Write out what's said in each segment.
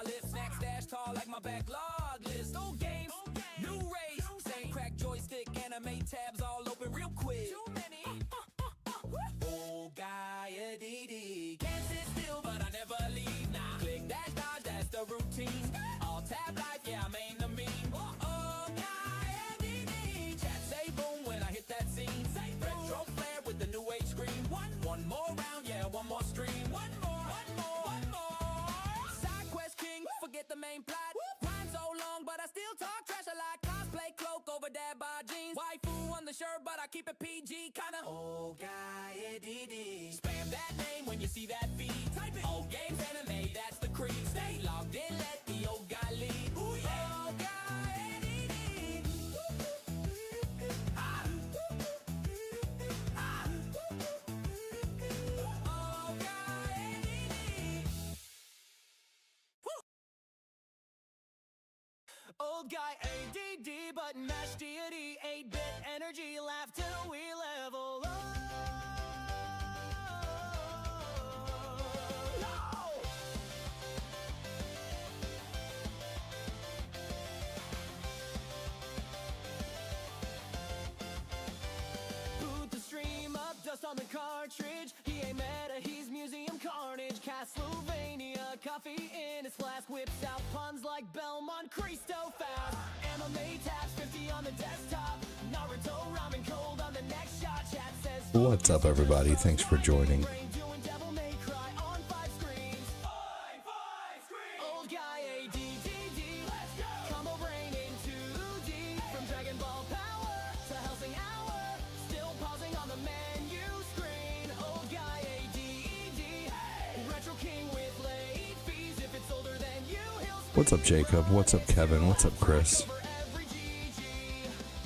lips, snack stash tall like my backlog list. Old games, new race, same crack joystick, anime tabs all open real quick. Too many. Old guy DD, can't sit still but I never leave. Nah, click dash dodge, that's the routine. All tab life, yeah I'm in the meme. Old guy DD, chat say boom when I hit that scene. Retro flare with the new age screen. One more round, yeah one more stream. One more. Side quest king, forget the main plot. Rhyme so long but I still talk trash a lot. Cosplay cloak over dad by jeans. Waifu on the shirt but I keep it PG. Kinda old guy DD. Spam that name when you see that feed. Type it. Old games anime, that's the creed. Stay logged in, let the old guy lead. Ooh, yeah. Old guy DD. Ah. Ah. Old guy DD. Old guy ADD, but mash deity, 8-bit energy, laugh till we level up. Boot the stream up, dust on the cartridge. He ain't meta, he's museum carnage. Castlevania, coffee in his flask. Whips out puns like Belmont, Cristo fast. MMA tabs, 50 on the desktop. Naruto, ramen cold on the next shot. Chat says What's up, everybody? Thanks for joining. doing Devil May Cry on 5 screens. Old guy ADDD. Let's go. Combo brain in 2D. From Dragon Ball Power to Helsing Hour. Still pausing on the menu screen. Old guy ADD. Retro king with late fees. If it's older than you, he'll What's up, Jacob? What's up, Kevin? What's up, Chris? for every GG.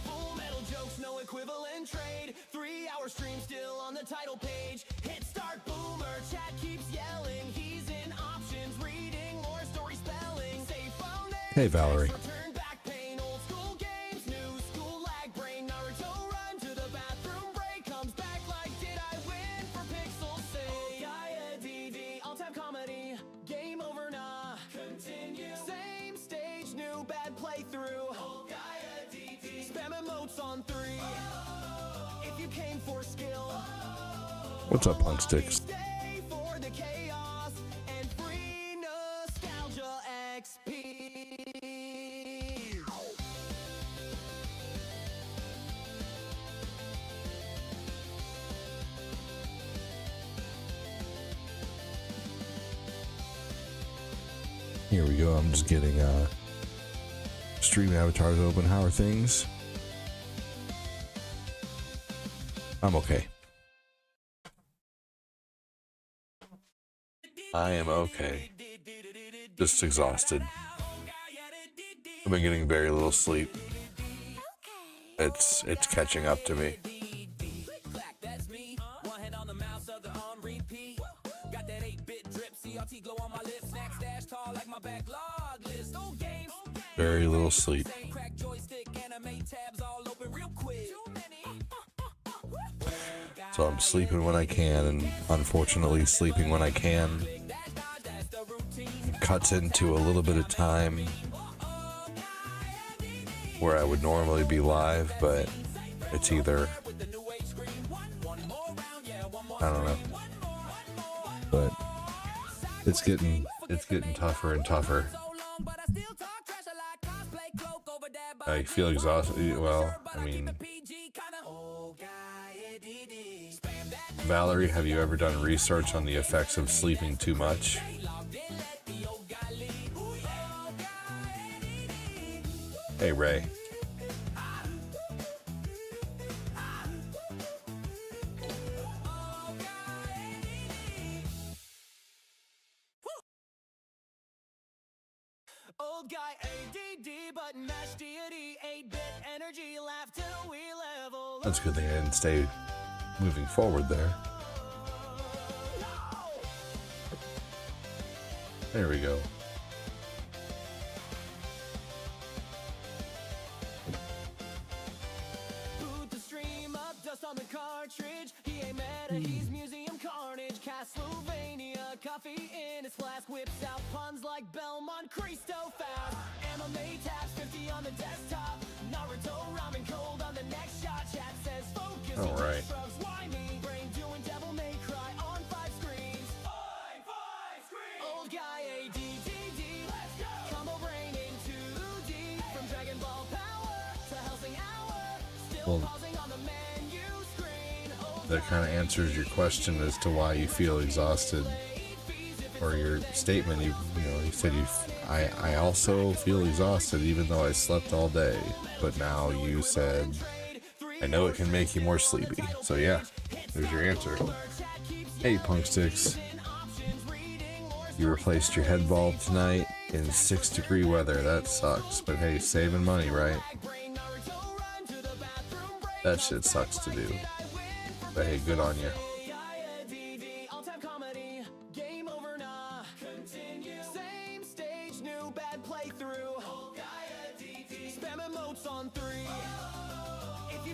Full metal jokes, no equivalent trade. 3-hour stream still on the title page. Hit start boomer, chat keeps yelling. He's in options, reading more story spelling. Save phone name, Hey, Valerie. return back pain. Old school games, new school lag brain. Naruto run to the bathroom break. Comes back like, did I win for pixel save? Gaia DD, all-time comedy. Game over, nah. Continue. Same stage, new bad playthrough. Gaia DD. Spam emotes on 3. If you came for skill. What's up, Punk Sticks? Stay for the chaos and free nostalgia XP. Here we go. I'm just getting stream avatars open. How are things? I'm okay. I am okay. Just exhausted. I've been getting very little sleep. It's catching up to me. That's me. One hand on the mouse, other on repeat. Got that 8-bit drip, CRT glow on my lips. Snack stash tall like my backlog list. Old games, Very little sleep. same crack joystick, anime tabs all open real quick. Too many. So I'm sleeping when I can, and unfortunately sleeping when I can cuts into a little bit of time where I would normally be live, but it's either, I don't know, but it's getting tougher and tougher. I feel exhausted. Well, I mean, Valerie, have you ever done research on the effects of sleeping too much? Hey, Ray. Old guy ADD, but mash deity, 8-bit energy, laugh till we level. That's a good thing I didn't stay moving forward there. There we go. Boot the stream up, dust on the cartridge. He ain't meta, he's museum carnage. Castlevania, coffee in his flask. Whips out puns like Belmont. on Cristo fast. MMA tabs 50 on the desktop. Naruto ramen cold on the next shot. Chat says focus. All right. Shrugs, why me? Brain doing devil may cry on 5 screens. Five screens. Old guy ADDD. Let's go. Combo brain in 2D. From Dragon Ball Power to Helsing Hour. Still pausing on the menu screen. That kind of answers your question as to why you feel exhausted, or your statement. You said I also feel exhausted even though I slept all day, but now you said I know it can make you more sleepy. So yeah, there's your answer. Hey Punksticks, you replaced your head bulb tonight in 6-degree weather. That sucks, but hey, saving money, right? That shit sucks to do, but hey, good on you.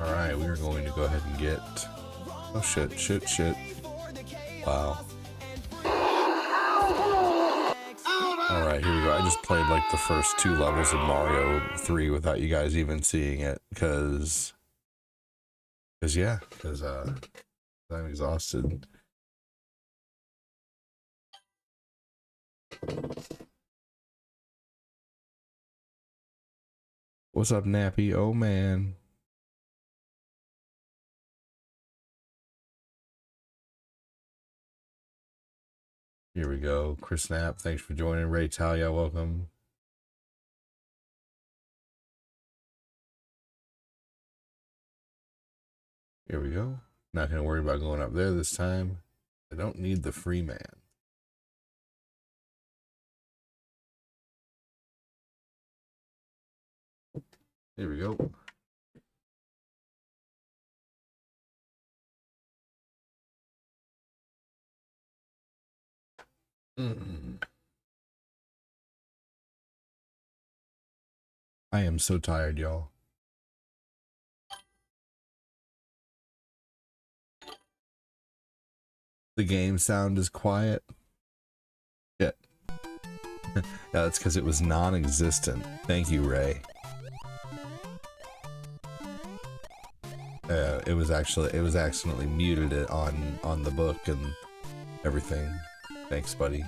All right, we are going to go ahead and get. Oh shit! Wow. All right, here we go. I just played like the first 2 levels of Mario 3 without you guys even seeing it, because I'm exhausted. What's up, Nappy? Oh man. Here we go. Chris Knapp, thanks for joining. Ray Talia, welcome. Here we go. Not going to worry about going up there this time. I don't need the free man. Here we go. I am so tired, y'all. The game sound is quiet. Yeah. Yeah, that's because it was non-existent. Thank you, Ray. It was accidentally muted it on the book and everything. Thanks, buddy.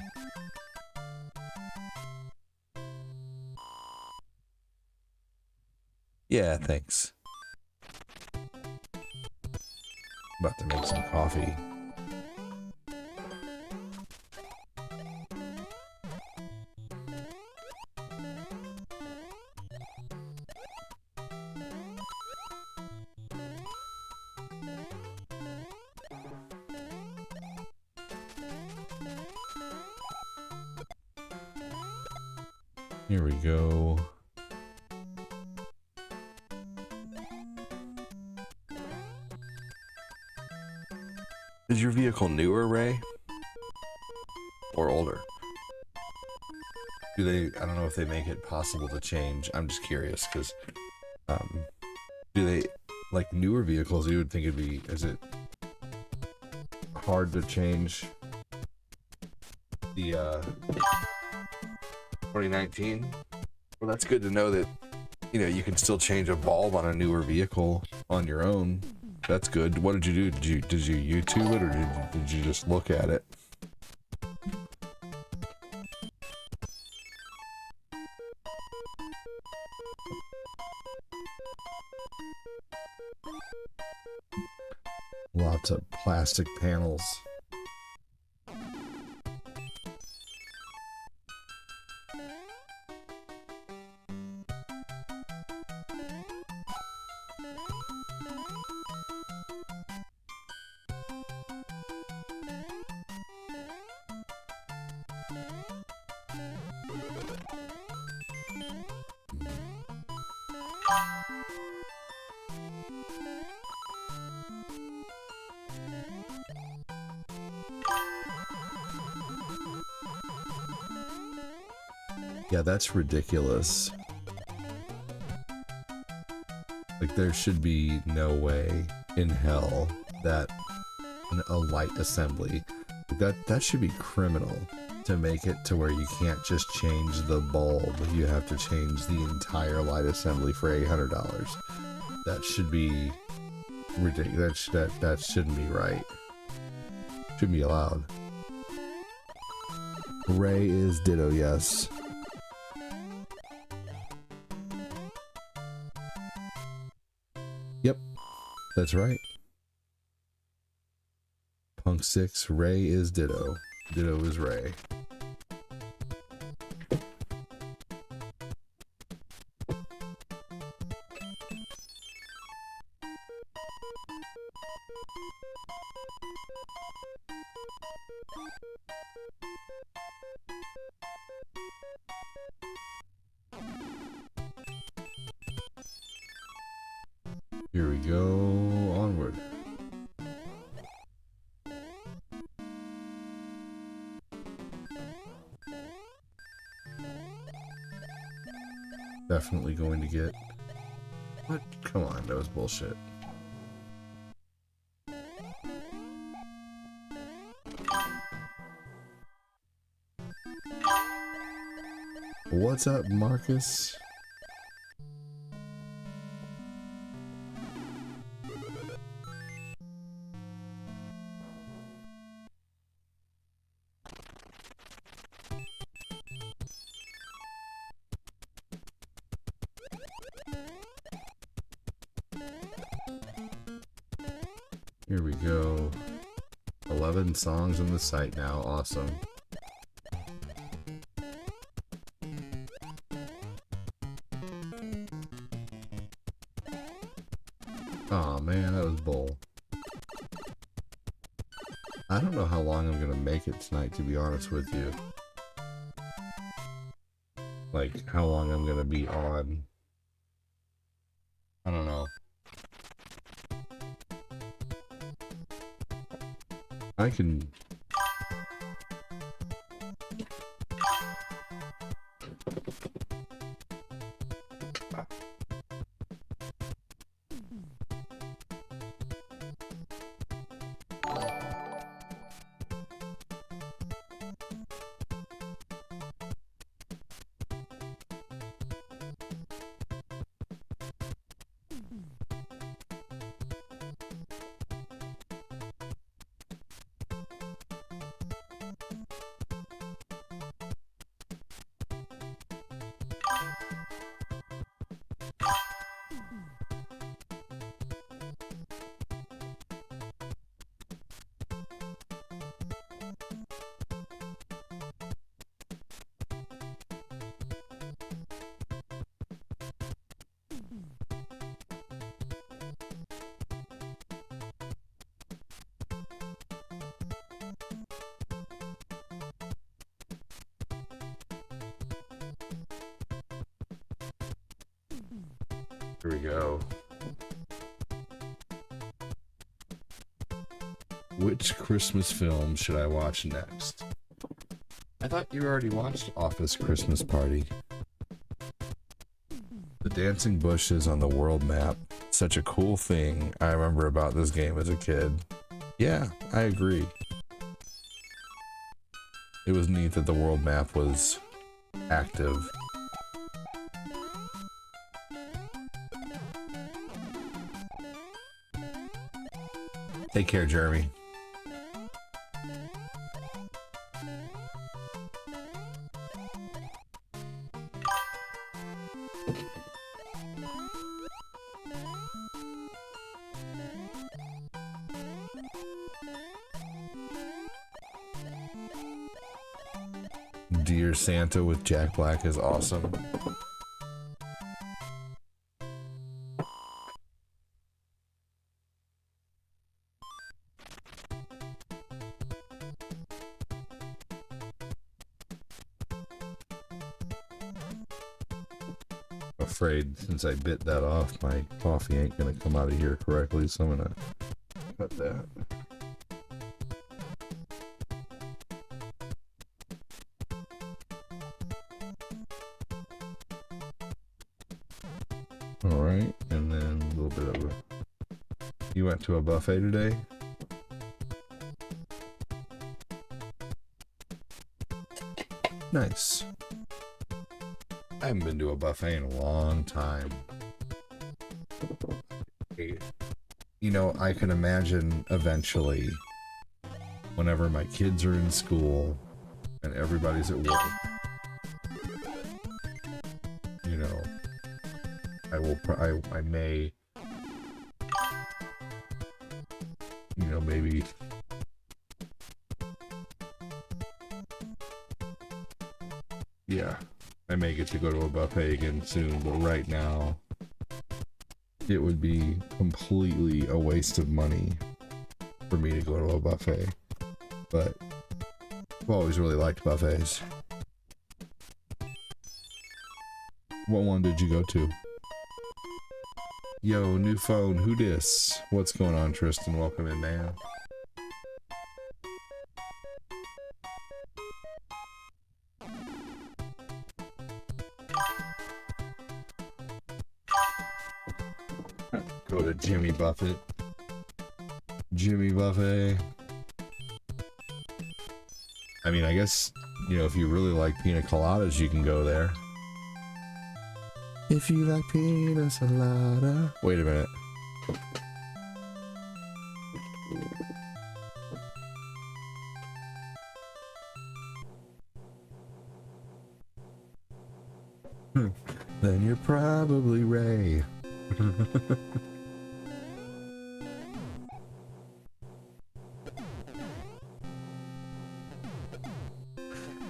Yeah, thanks. About to make some coffee. Here we go. Is your vehicle newer, Ray? Or older? Do they, I don't know if they make it possible to change. I'm just curious, because, do they, like newer vehicles, you would think it'd be, is it hard to change the, 2019? Well, that's good to know that, you know, you can still change a bulb on a newer vehicle on your own. That's good. What did you do? Did you YouTube it, or did you just look at it? Lots of plastic panels. Yeah, that's ridiculous. Like, there should be no way in hell that a light assembly, that should be criminal to make it to where you can't just change the bulb. You have to change the entire light assembly for $800. That should be ridiculous. That shouldn't be right. Shouldn't be allowed. Ray is Ditto, yes. Yep, that's right. Punk 6, Ray is Ditto. Ditto is Ray. Here we go, onward. Definitely going to get... What? Come on, that was bullshit. What's up, Marcus? Here we go. 11 songs on the site now. Awesome. Aw, man, that was bull. I don't know how long I'm gonna make it tonight, to be honest with you. Like, how long I'm gonna be on. I don't know. I can... Here we go. Which Christmas film should I watch next? I thought you already watched Office Christmas Party. The dancing bushes on the world map. Such a cool thing I remember about this game as a kid. Yeah, I agree. It was neat that the world map was active. Take care, Jeremy. Dear Santa with Jack Black is awesome. Afraid since I bit that off, my coffee ain't gonna come out of here correctly, so I'm gonna cut that. Alright, and then a little bit of a... You went to a buffet today? Nice. I haven't been to a buffet in a long time. You know, I can imagine eventually, whenever my kids are in school and everybody's at work, you know, I may, you know, maybe yeah, I may get to go to a buffet again soon, but right now it would be completely a waste of money for me to go to a buffet. But I've always really liked buffets. What one did you go to? Yo, new phone, who dis? What's going on, Tristan? Welcome in, man. Go to Jimmy Buffett. Jimmy Buffet. I mean, I guess, you know, if you really like pina coladas, you can go there. If you like pina colada. Wait a minute. Then you're probably Ray.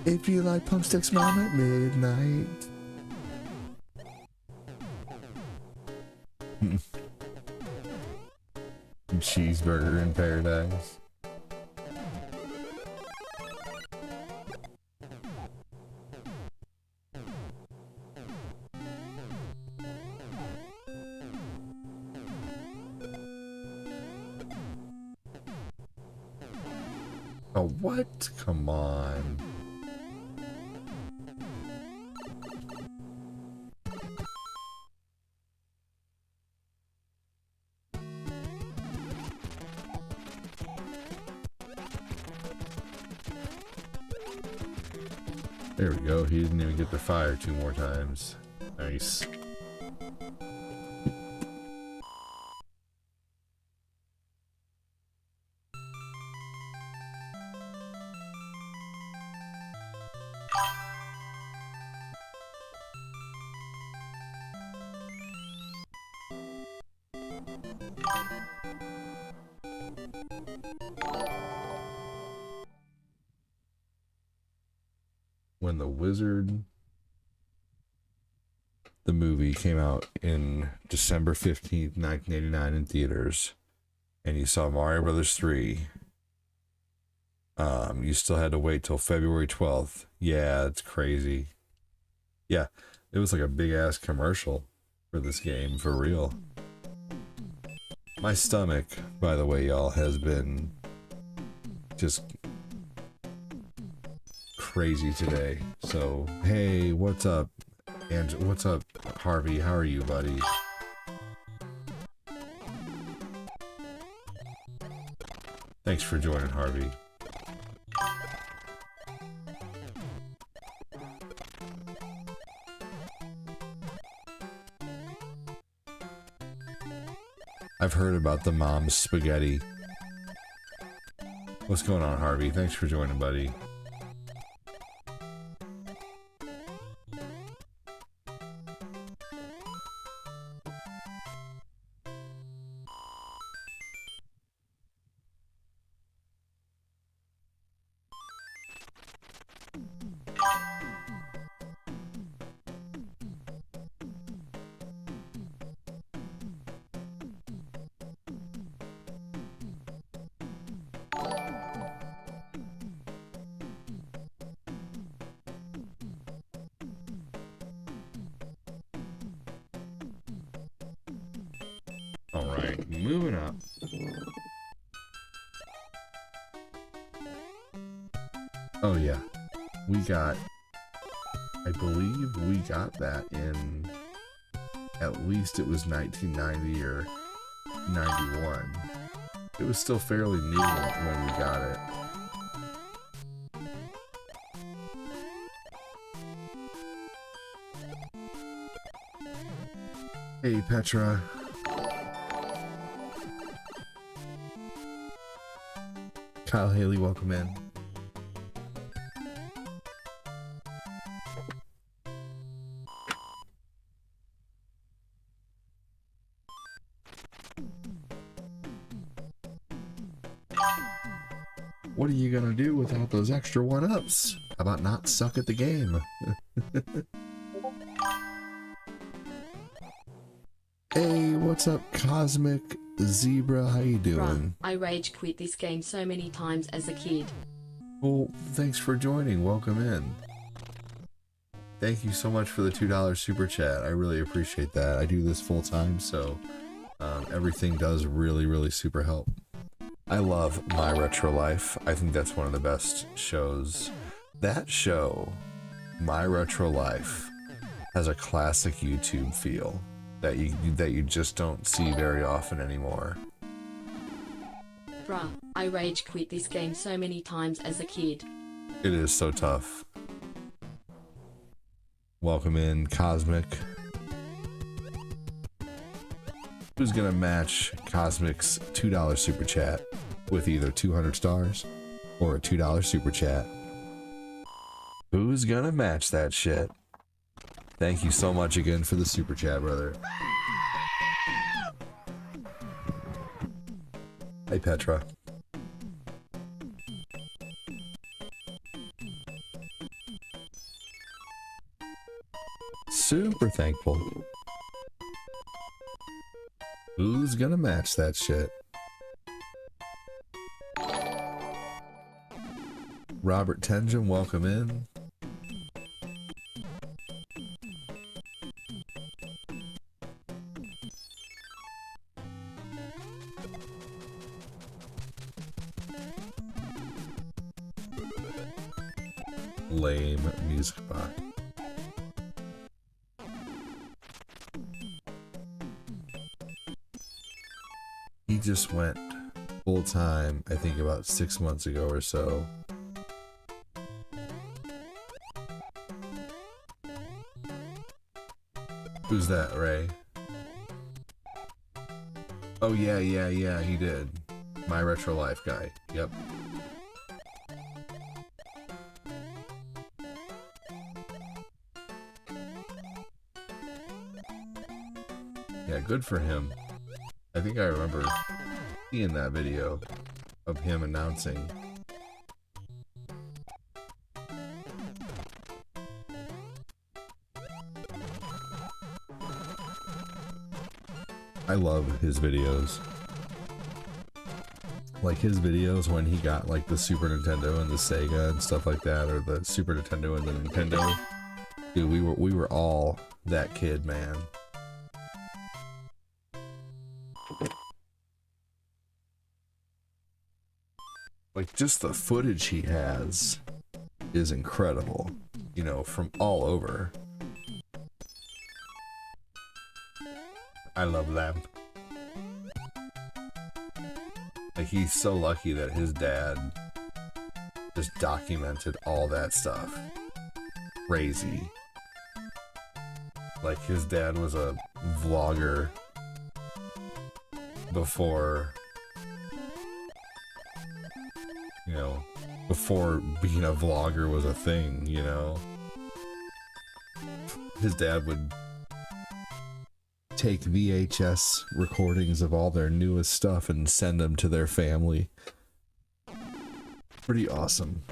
If you like pump sticks, mom at midnight. Cheeseburger in paradise. Oh, what? Come on. There we go. He didn't even get to fire 2 more times. Nice. When The Wizard, the movie, came out in December 15th, 1989 in theaters, and you saw Mario Brothers 3, you still had to wait till February 12th. Yeah, it's crazy. Yeah, it was like a big ass commercial for this game, for real. My stomach, by the way, y'all, has been just crazy today. So, hey, what's up? And what's up, Harvey? How are you, buddy? Thanks for joining, Harvey. I've heard about the mom's spaghetti. What's going on, Harvey? Thanks for joining, buddy. Alright, moving up. Oh yeah, we got, I believe we got that in, at least it was 1990 or 91. It was still fairly new when we got it. Hey, Petra. Kyle Haley, welcome in. What are you gonna do without those extra one-ups? How about not suck at the game? Hey, what's up, Cosmic Zebra? How you doing? Bruh, I rage quit this game so many times as a kid. Well, thanks for joining. Welcome in. Thank you so much for the $2 super chat. I really appreciate that. I do this full time, so everything does really super help. I love My Retro Life. I think that's one of the best shows. That show, My Retro Life, has a classic YouTube feel that you just don't see very often anymore. Bruh, I rage quit this game so many times as a kid. It is so tough. Welcome in, Cosmic. Who's gonna match Cosmic's $2 super chat with either 200 stars or a $2 super chat? Who's gonna match that shit? Thank you so much again for the super chat, brother. Hey, Petra. Super thankful. Who's gonna match that shit? Robert Tenjin, welcome in. Lame music box. He just went full time, I think about 6 months ago or so. Who's that, Ray? Oh yeah, he did. My Retro Life guy. Yep. Yeah, good for him. I think I remember seeing that video of him announcing. I love his videos. Like his videos when he got like the Super Nintendo and the Sega and stuff like that, or the Super Nintendo and the Nintendo. Dude, we were all that kid, man. Like, just the footage he has is incredible, you know, from all over. I love them. Like, he's so lucky that his dad just documented all that stuff. Crazy. Like, his dad was a vlogger before, you know, before being a vlogger was a thing, you know. His dad would take VHS recordings of all their newest stuff and send them to their family. Pretty awesome.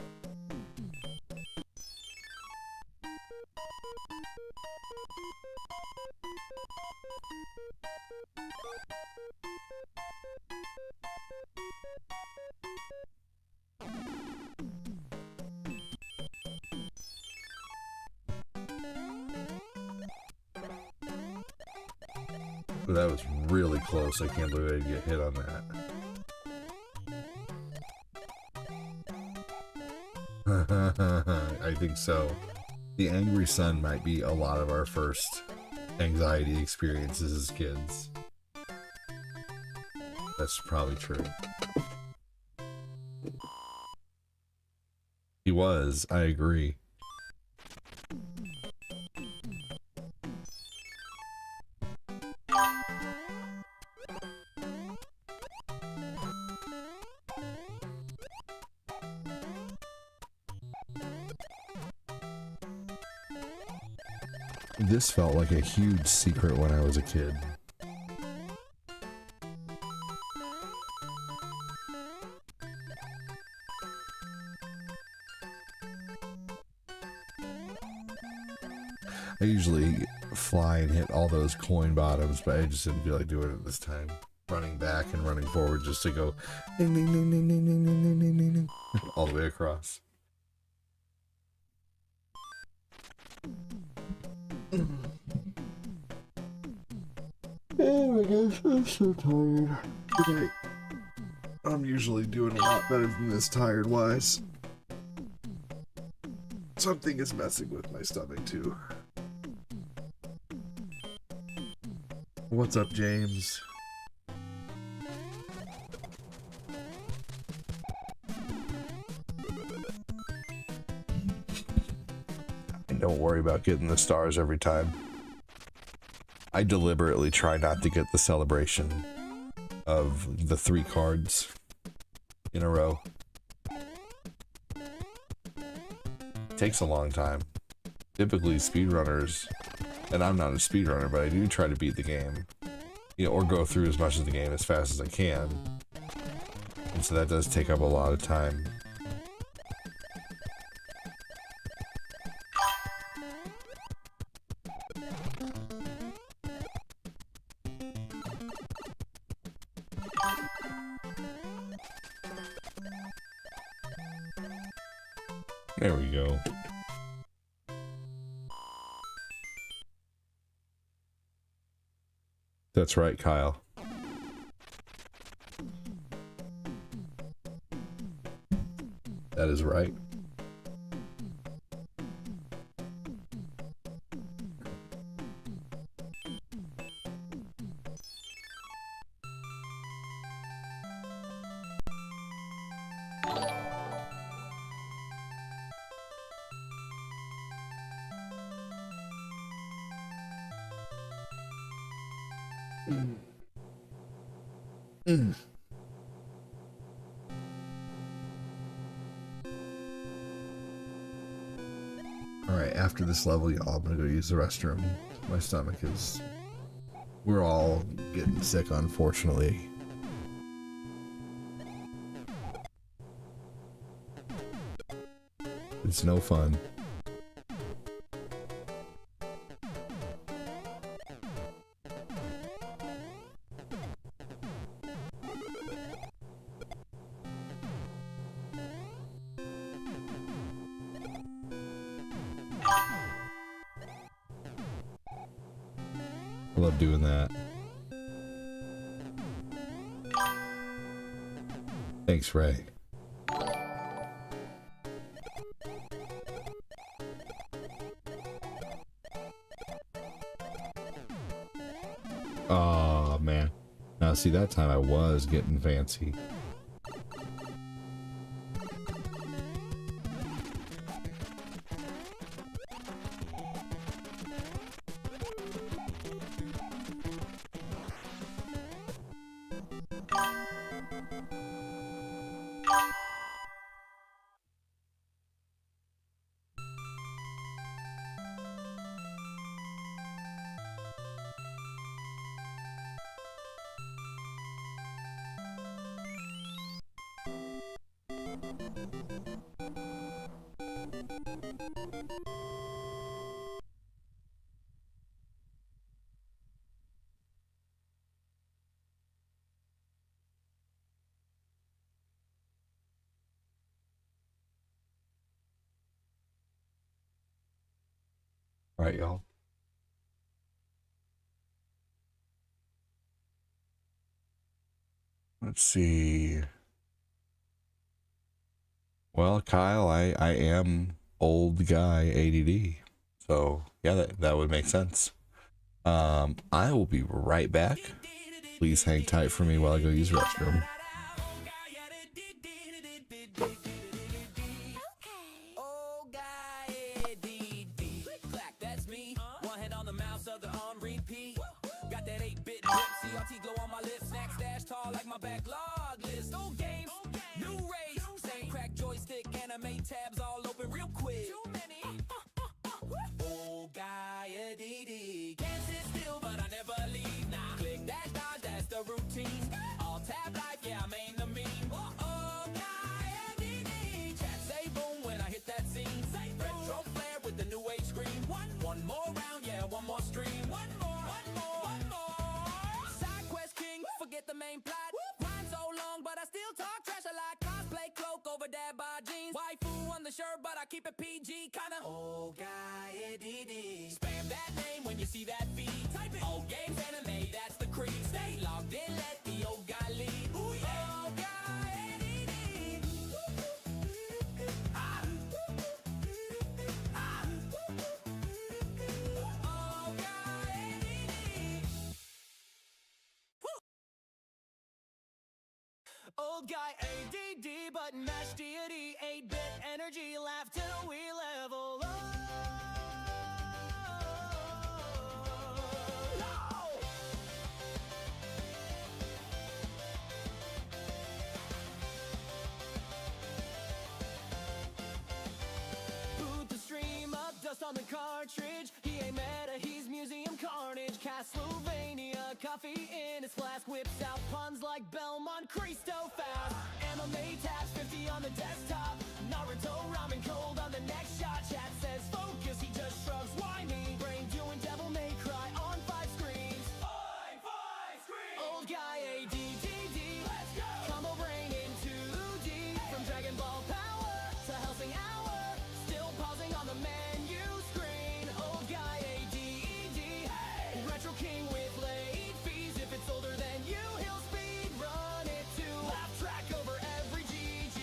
But that was really close. I can't believe I didn't get hit on that. I think so. The Angry Sun might be a lot of our first anxiety experiences as kids. That's probably true. He was, I agree. This felt like a huge secret when I was a kid. I usually fly and hit all those coin bottoms, but I just didn't feel like doing it this time. Running back and running forward just to go ding, ding, ding, ding, ding, ding, ding, ding, ding, ding, ding, all the way across. Oh my gosh, I'm so tired. Okay. I'm usually doing a lot better than this tired-wise. Something is messing with my stomach too. What's up, James? And don't worry about getting the stars every time. I deliberately try not to get the celebration of the 3 cards in a row. It takes a long time. Typically speedrunners, and I'm not a speedrunner, but I do try to beat the game, you know, or go through as much of the game as fast as I can. And so that does take up a lot of time. There we go. That's right, Kyle. That is right. Alright, after this level, y'all, I'm gonna go use the restroom. My stomach is... We're all getting sick, unfortunately. It's no fun. I love doing that. Thanks, Ray. Oh man. Now see, that time I was getting fancy. All right, y'all. Let's see. Well, Kyle, I am old guy ADD. So, yeah, that would make sense. I will be right back. Please hang tight for me while I go use the restroom. that 8-bit drip, CRT glow on my lips, snack stash tall like my backlog list. Old games, new race, same crack joystick, anime tabs all open real quick. Too many. Old guy ADD, can't sit still but I never leave. Nah, click dash dodge, that's the routine. All tab life, yeah I main the meme. Old guy ADD, chat say boom when I hit that scene. Retro flare with the new age screen. One more round, yeah one more stream. One more. Side quest king, forget the main plot. Rhyme so long but I still talk trash a lot. Cosplay cloak over dad by jeans. Waifu on the shirt but I keep it PG kinda. Old guy ADD, spam that name when you see that feed. Type it. Old games anime, that's the creed. Stay logged in, let the old guy lead. Ooh, yeah. Old guy ADD. Ah. Ah. Old guy ADD. Old guy ADD, button mash deity, 8-bit energy, laugh till we level up. Boot the stream up, dust on the cartridge. He ain't meta, he's museum carnage. Castlevania, coffee in his flask. Whips out puns like Belmont, Cristo fast. MMA tabs, 50 on the desktop. Naruto ramen cold on the next shot. Chat says focus, he just shrugs. Why me? Brain doing devil may cry on 5 screens. Five screens! Old guy ADDD. Let's go! Combo brain in 2D. From Dragon Ball Power to Helsing Hour. Still pausing on the menu screen. Old guy ADD. Hey! Retro king with late fees. If it's older than you, he'll speed run it too. Laugh track over every GG.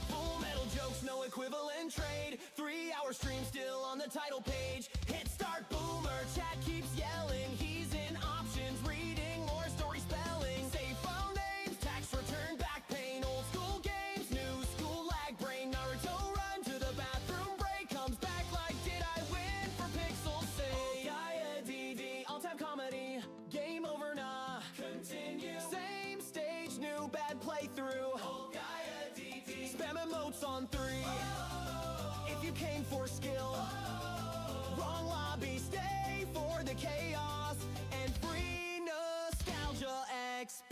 Full metal jokes, no equivalent trade. 3-hour stream still on the title page. Hit start boomer, chat keeps yelling. He's in options, reading more story spelling. Save file names, tax return, back pain. Old school games, new school lag brain. Naruto run to the bathroom break. Comes back like, did I win for pixel save? Gaia DD, all-time comedy. Game over, nah. Continue. Same stage, new bad playthrough. Old Gaia DD. Spam emotes on 3. If you came for skill, wrong lobby, stay for the chaos and free nostalgia XP.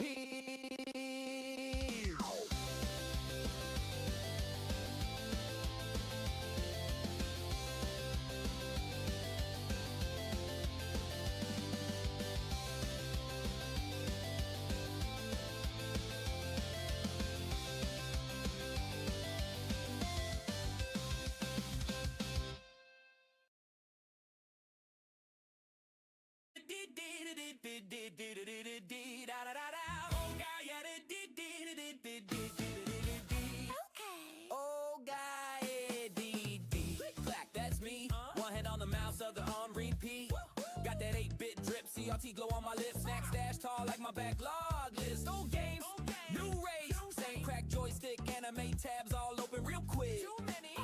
Old guy ADD. Clack, that's me. One hand on the mouse, other on repeat. Got that 8-bit drip, CRT glow on my lips. Snack stash tall like my backlog list. Old games, new race. Same crack joystick, anime tabs all open real quick. Too many.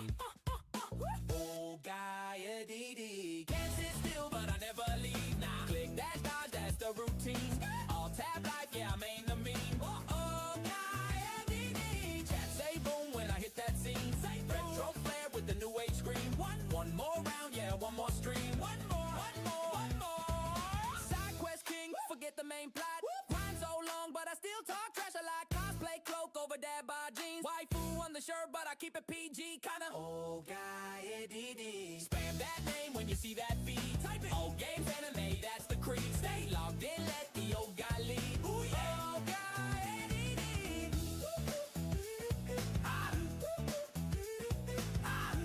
Old guy ADD. Can't sit still, but I never leave. Nah, click dash dodge, that's the routine. All tab life, yeah I main the meme. Old guy ADD. Chat say boom when I hit that scene. Retro flare with the new age screen. One more round, yeah one more stream. One more. Side quest king, forget the main plot. Rhyme so long, but I still talk trash a lot. Cosplay cloak over dad by jeans. Waifu on the shirt, but I keep it PG kinda. Old guy ADD. Spam that name when you see that feed. Type it. Old games anime, that's the creed. Stay logged in, let the old guy lead. Ooh, yeah. Old guy ADD. Ah. Ah.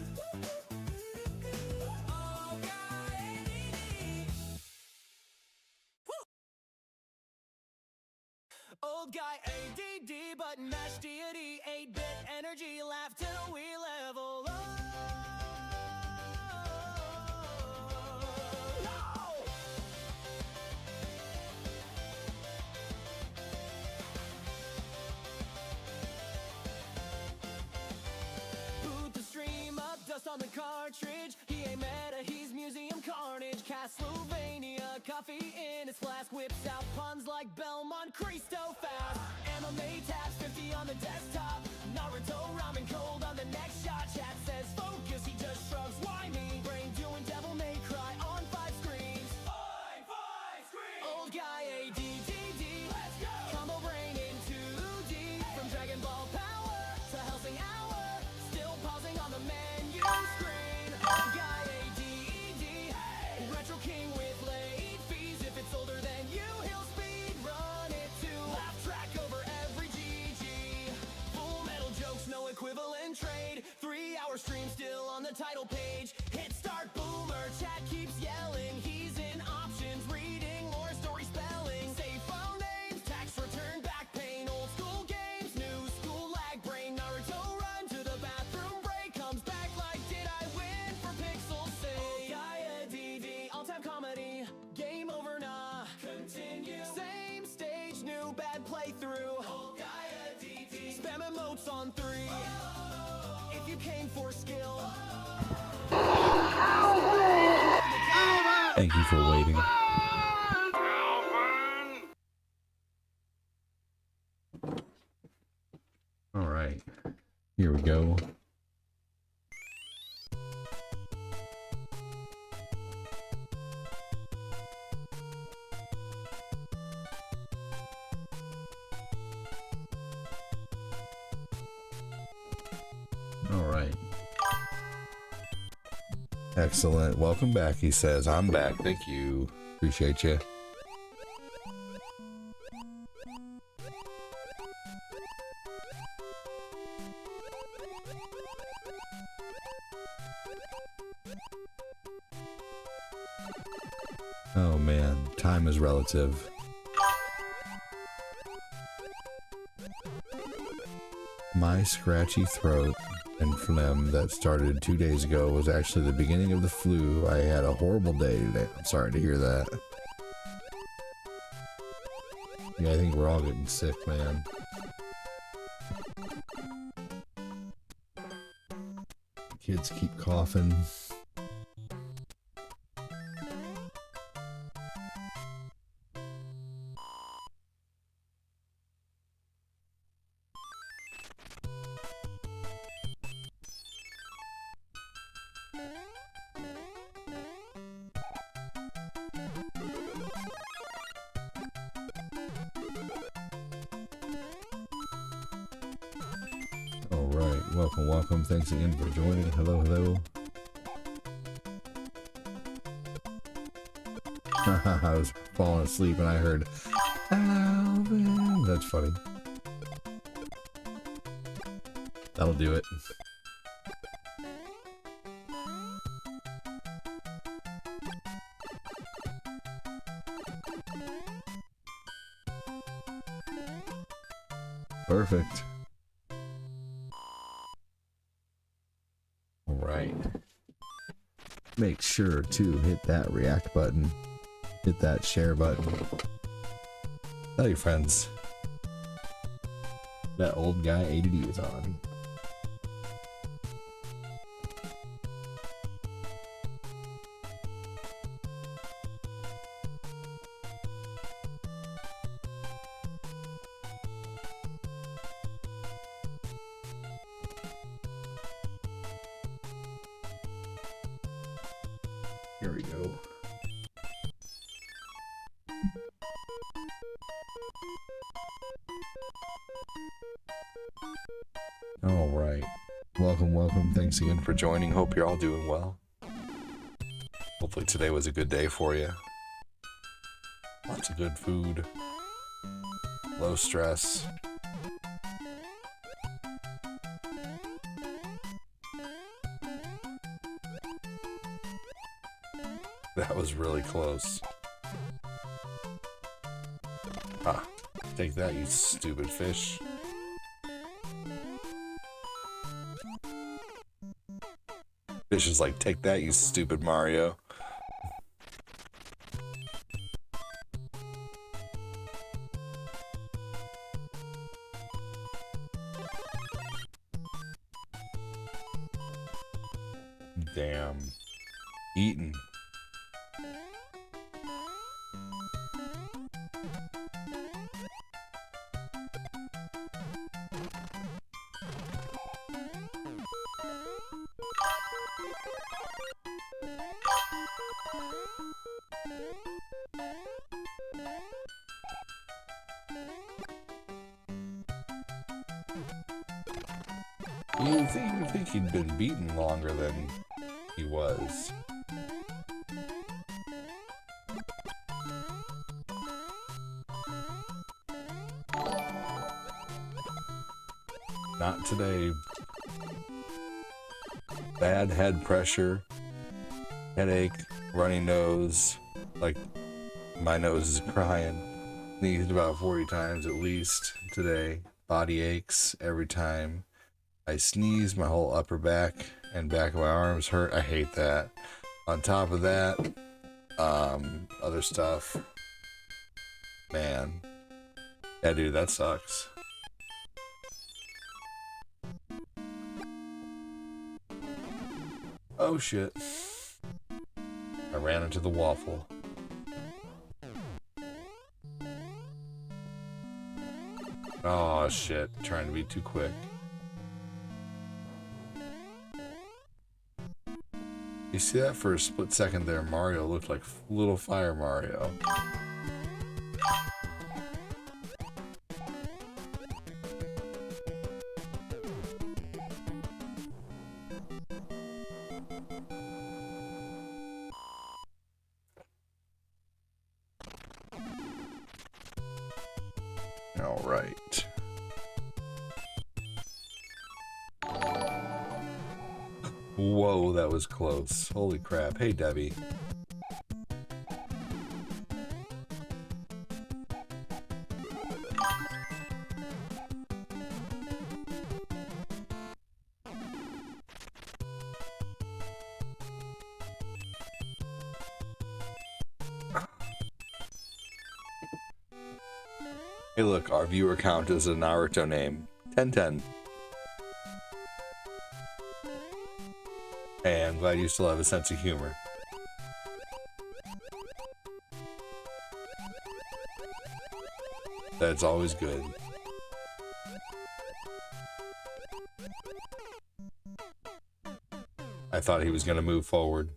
Old guy ADD. Old guy ADD, button mash deity, 8-bit energy, laugh till we level up. Boot the stream up, dust on the cartridge. He ain't meta, he's museum carnage. Castlevania, coffee in his flask, whips out puns like Belmont Cristo fast. MMA tabs 50 on the desktop. Naruto ramen cold on the next shot. Chat says focus, he just shrugs. Why me? Brain doing devil may cry on 5 screens. 5 screens. Old guy ADDD. Let's go. Combo brain in 2D. From Dragon Ball Power to Helsing Hour. Still pausing on the menu screen. Old guy ADD. Retro king with late fees. If it's older than you, he'll speed run it to laugh track over every GG. Full metal jokes, no equivalent trade. 3-hour stream still on the title page. Hit start boomer, chat keeps yelling. He's in options, reading more story spelling. Save file names, tax return, back pain. Old school games, new school lag brain. Naruto run to the bathroom break. Comes back like, did I win for Pixel Say? Gaia DD, all-time comedy. Game over, nah. Continue. Same stage, new bad playthrough. Gaia DD. Spam emotes on 3. If you came for skill. Thank you for waiting. All right, here we go. All right. Excellent. Welcome back, he says. I'm back. Thank you. Appreciate you. Oh man, time is relative. My scratchy throat and phlegm that started 2 days ago was actually the beginning of the flu. I had a horrible day today. I'm sorry to hear that. Yeah, I think we're all getting sick, man. Kids keep coughing. Welcome. Thanks again for joining. Hello. I was falling asleep and I heard Alvin. That's funny. That'll do it. Perfect. Make sure to hit that react button, hit that share button, tell your friends that old guy ADD is on. Here we go. All right. Welcome. Thanks again for joining. Hope you're all doing well. Hopefully today was a good day for you. Lots of good food. Low stress. That was really close. Ah, take that, you stupid fish. Fish is like, take that, you stupid Mario. Damn. Eaten. You think he'd been beaten longer than he was. Not today. Bad head pressure, headache, runny nose, like my nose is crying. Sneezed about 40 times at least today. Body aches every time I sneeze. My whole upper back and back of my arms hurt. I hate that. On top of that, other stuff. Man. Yeah, dude, that sucks. Oh shit. I ran into the waffle. Oh shit, trying to be too quick. You see that for a split second there, Mario looked like little Fire Mario. All right. Whoa, that was close. Holy crap. Hey, Debbie. Hey look, our viewer count is a Naruto name. 1010. Hey, I'm glad you still have a sense of humor. That's always good. I thought he was gonna move forward.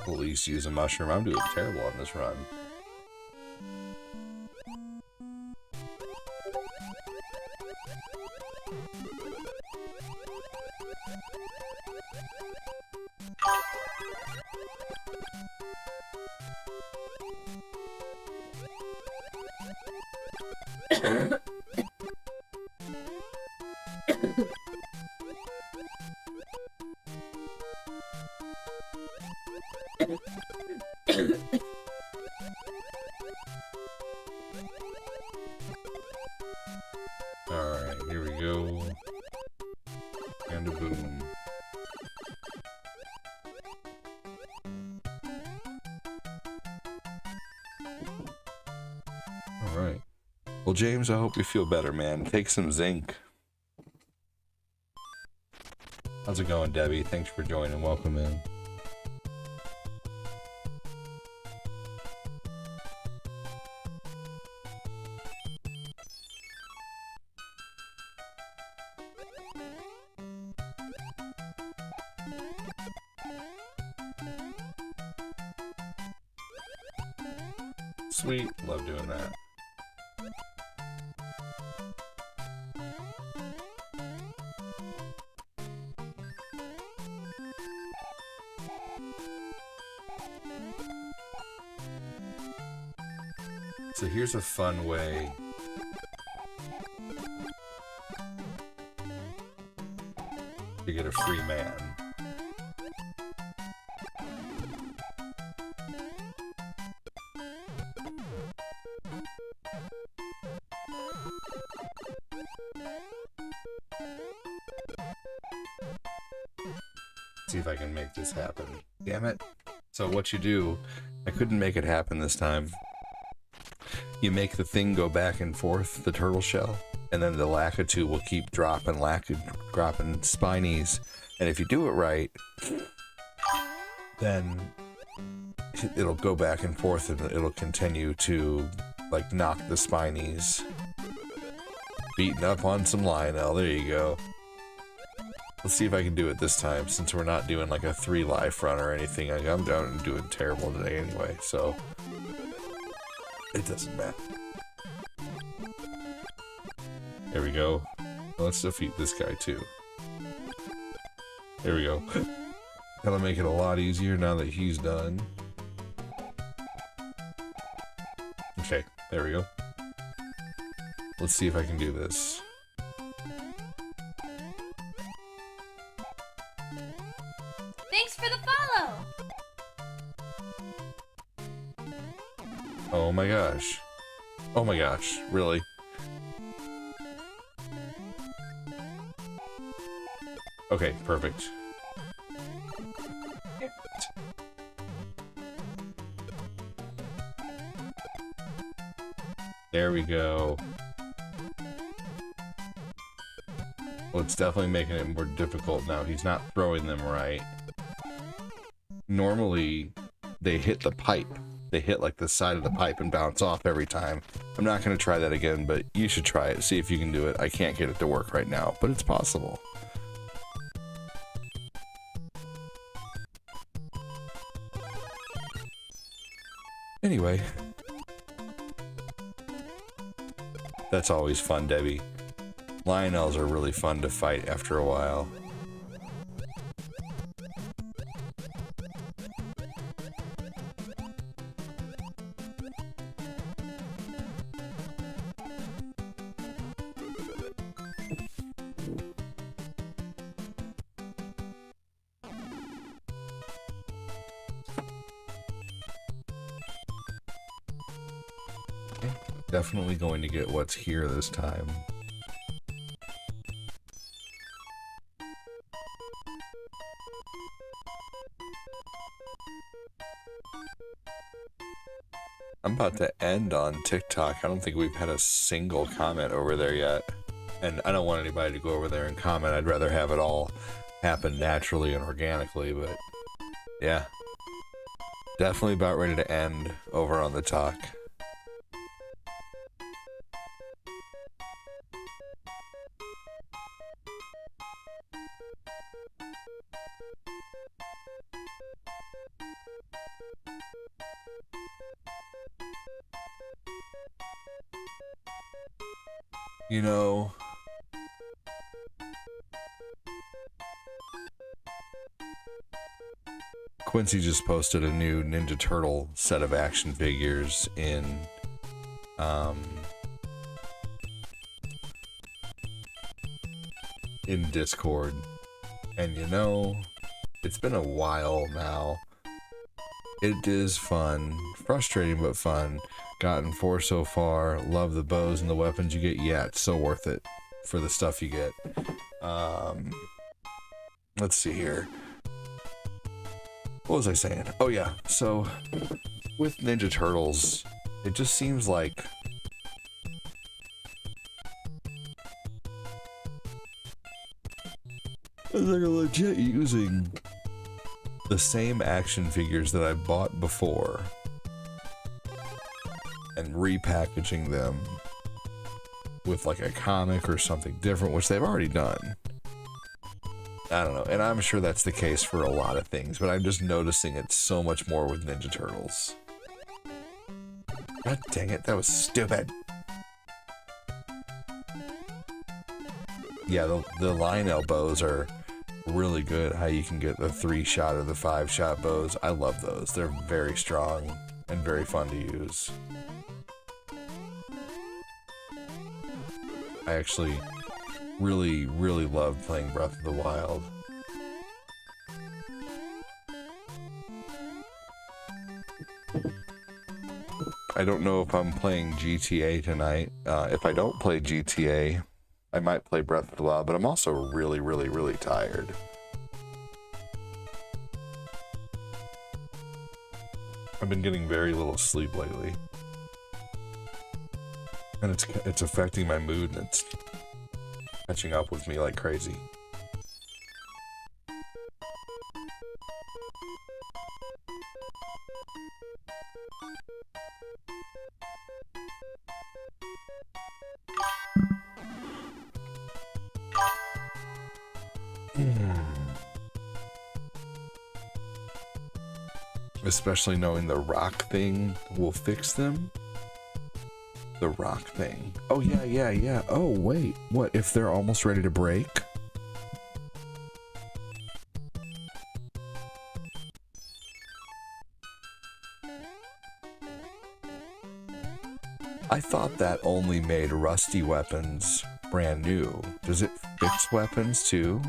At least use a mushroom. I'm doing terrible on this run. Alright, here we go. And a boom. Alright. Well, James, I hope you feel better, man. Take some zinc. How's it going, Debbie? Thanks for joining. Welcome in. Sweet. Love doing that. So here's a fun way to get a free man. See if I can make this happen. Damn it. So what you do, I couldn't make it happen this time. You make the thing go back and forth, the turtle shell, and then the Lakitu will keep dropping spinies. And if you do it right, then it'll go back and forth and it'll continue to like knock the spinies. Beating up on some Lionel, there you go. Let's see if I can do it this time, since we're not doing like a 3 life run or anything. I'm down and doing terrible today anyway, so. It doesn't matter. There we go. Let's defeat this guy too. There we go. That'll make it a lot easier now that he's done. Okay, there we go. Let's see if I can do this. Thanks for the follow! Oh my gosh. Oh my gosh, really? Okay, perfect. There we go. Well, it's definitely making it more difficult now. He's not throwing them right. Normally, they hit the pipe. They hit like the side of the pipe and bounce off every time. I'm not going to try that again, but you should try it. See if you can do it. I can't get it to work right now, but it's possible. Anyway. That's always fun, Debbie. Lionels are really fun to fight after a while. Definitely going to get what's here this time. I'm about to end on TikTok. I don't think we've had a single comment over there yet. And I don't want anybody to go over there and comment. I'd rather have it all happen naturally and organically, but yeah. Definitely about ready to end over on the talk. You know, Quincy just posted a new Ninja Turtle set of action figures in Discord. And you know, it's been a while now. It is fun, frustrating but fun. Gotten 4 so far. Love the bows and the weapons you get. Yeah, it's so worth it for the stuff you get. Let's see here. What was I saying? Oh yeah, so with Ninja Turtles, it just seems like they're legit using the same action figures that I bought before and repackaging them with like a comic or something different, which they've already done. I don't know, and I'm sure that's the case for a lot of things, but I'm just noticing it so much more with Ninja Turtles. God dang it, that was stupid. Yeah, the Lionel bows are really good, how you can get the 3-shot or the 5-shot bows. I love those. They're very strong and very fun to use. I actually really love playing Breath of the Wild. I don't know if I'm playing GTA tonight. If I don't play GTA, I might play Breath of the Wild, but I'm also really tired. I've been getting very little sleep lately. And it's affecting my mood, and it's catching up with me like crazy. Especially knowing the rock thing will fix them. The rock thing. Oh, yeah, yeah, yeah. Oh, wait. What if they're almost ready to break? I thought that only made rusty weapons brand new. Does it fix weapons too?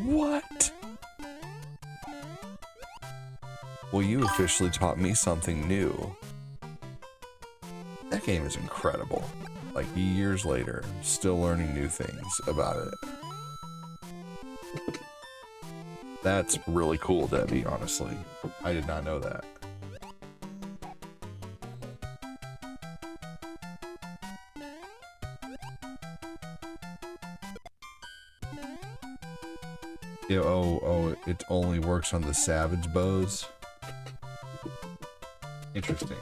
What? Well, you officially taught me something new. That game is incredible. Like, years later, still learning new things about it. That's really cool, Debbie, honestly. I did not know that. Yeah, oh, it only works on the savage bows. Interesting.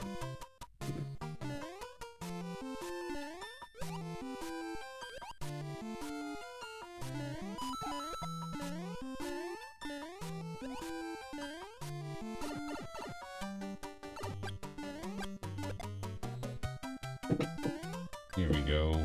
Here we go.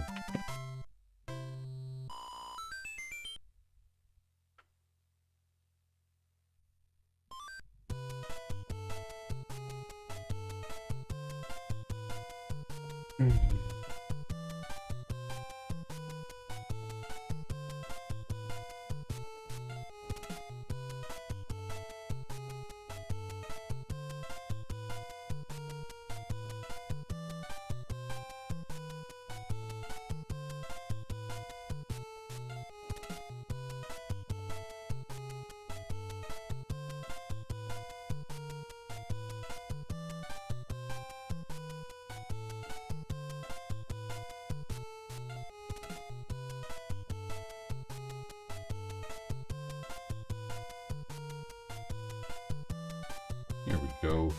Here we go.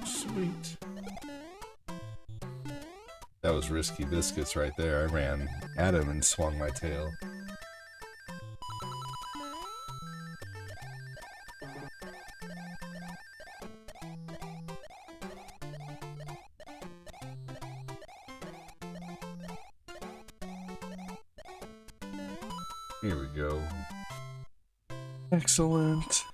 Sweet. That was risky biscuits right there. I ran at him and swung my tail. Here we go. Excellent.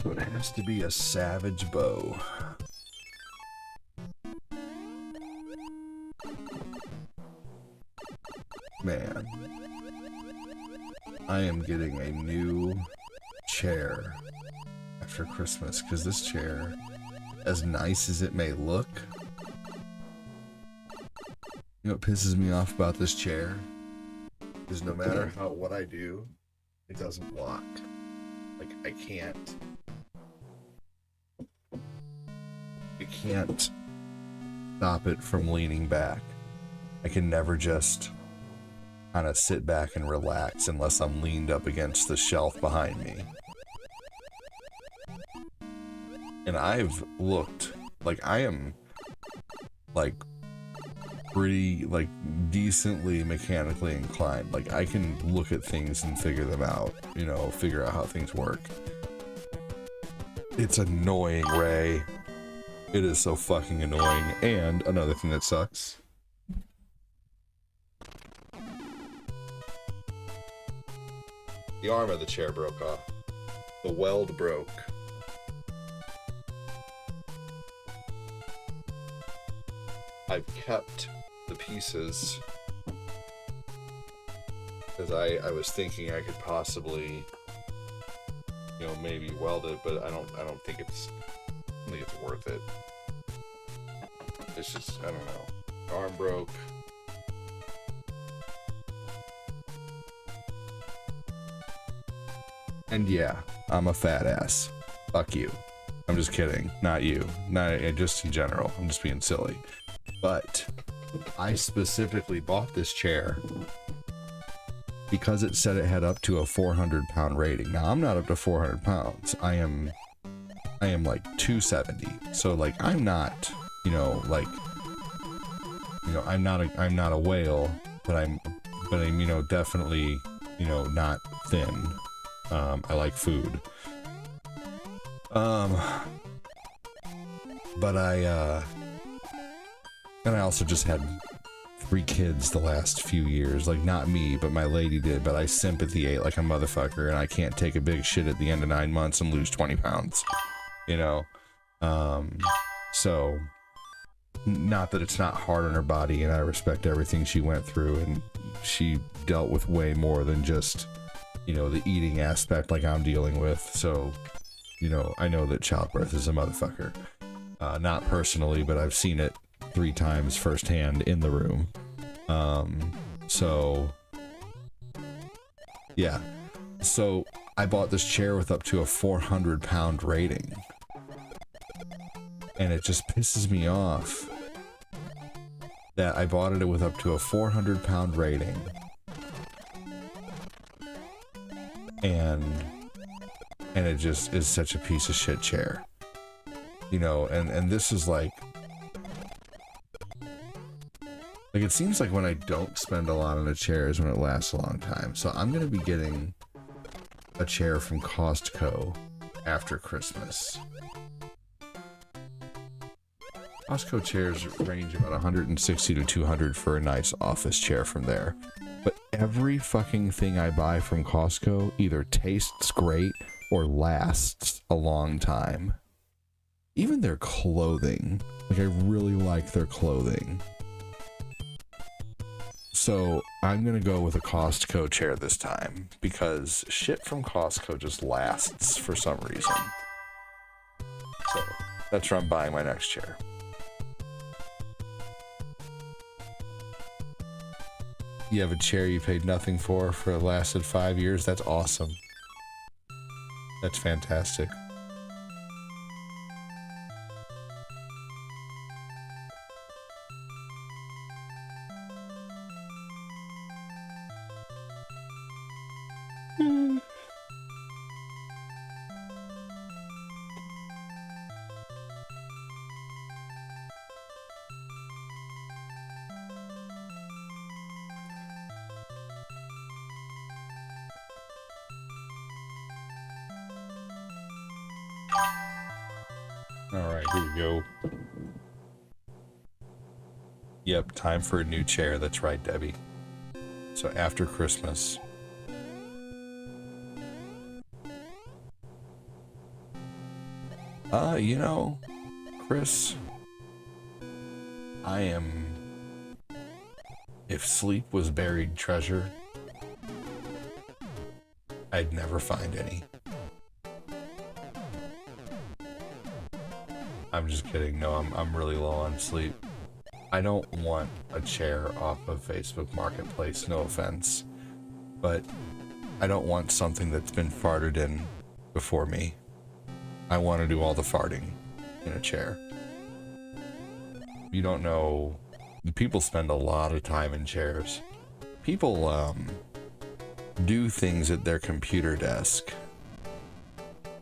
So it has to be a savage bow. Man, I am getting a new chair after Christmas, because this chair, as nice as it may look, you know what pisses me off about this chair is no matter what I do, it doesn't lock. Like, I can't stop it from leaning back. I can never just kind of sit back and relax unless I'm leaned up against the shelf behind me. And I've looked, like, I am, like, pretty, like, decently mechanically inclined. Like, I can look at things and figure them out, you know, figure out how things work. It's annoying, Ray. It is so fucking annoying. And another thing that sucks. The arm of the chair broke off. The weld broke. I've kept the pieces because I was thinking I could possibly, you know, maybe weld it, but I don't think it's worth it. It's just, I don't know. Arm broke. And yeah, I'm a fat ass. Fuck you. I'm just kidding. Not you. Not just in general. I'm just being silly. But I specifically bought this chair because it said it had up to a 400-pound rating. Now, I'm not up to 400 pounds. I am like 270. So, like, I'm not you know, like, you know, I'm not a whale, but I'm, you know, definitely, you know, not thin. I like food. But and I also just had 3 kids the last few years. Like, not me, but my lady did, but I sympathy ate like a motherfucker, and I can't take a big shit at the end of 9 months and lose 20 pounds, you know? So, not that it's not hard on her body, and I respect everything she went through, and she dealt with way more than just, you know, the eating aspect like I'm dealing with. So, you know, I know that childbirth is a motherfucker. Not personally, but I've seen it 3 times firsthand in the room. So, yeah. So, I bought this chair with up to a 400-pound rating. And it just pisses me off that I bought it with up to a 400-pound rating. And it just is such a piece of shit chair. You know, and this is like it seems like when I don't spend a lot on a chair is when it lasts a long time. So I'm gonna be getting a chair from Costco after Christmas. Costco chairs range about $160 to $200 for a nice office chair from there. But every fucking thing I buy from Costco either tastes great or lasts a long time. Even their clothing. Like, I really like their clothing. So, I'm gonna go with a Costco chair this time, because shit from Costco just lasts for some reason. So, that's where I'm buying my next chair. You have a chair you paid nothing for it lasted 5 years? That's awesome. That's fantastic. Alright, here we go. Yep, time for a new chair. That's right, Debbie. So after Christmas. You know, Chris, I am... If sleep was buried treasure, I'd never find any. I'm just kidding. No, I'm really low on sleep. I don't want a chair off of Facebook Marketplace, no offense. But I don't want something that's been farted in before me. I want to do all the farting in a chair. You don't know, people spend a lot of time in chairs. People do things at their computer desk.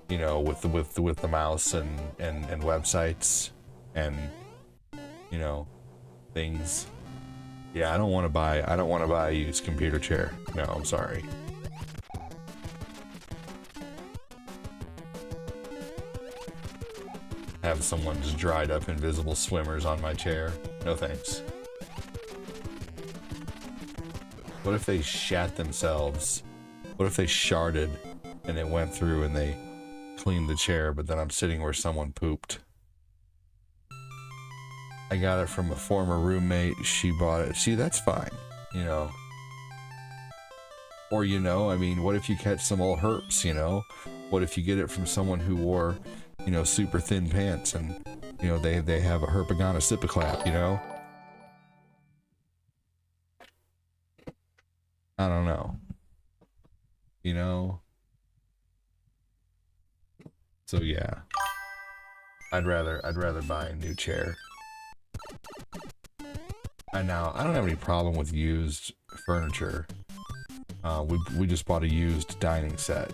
You know, with the mouse and websites and, you know, things. Yeah, I don't want to buy a used computer chair. No, I'm sorry. Have someone just dried up invisible swimmers on my chair. No thanks. What if they shat themselves? What if they sharted and it went through and they cleaned the chair, but then I'm sitting where someone pooped? I got it from a former roommate. She bought it. See, that's fine, you know. Or, you know, I mean, what if you catch some old herps, you know? What if you get it from someone who wore, you know, super thin pants and, you know, they have a herpagona sipaclap, you know? I don't know. You know? So yeah. I'd rather buy a new chair. And now, I don't have any problem with used furniture. We just bought a used dining set.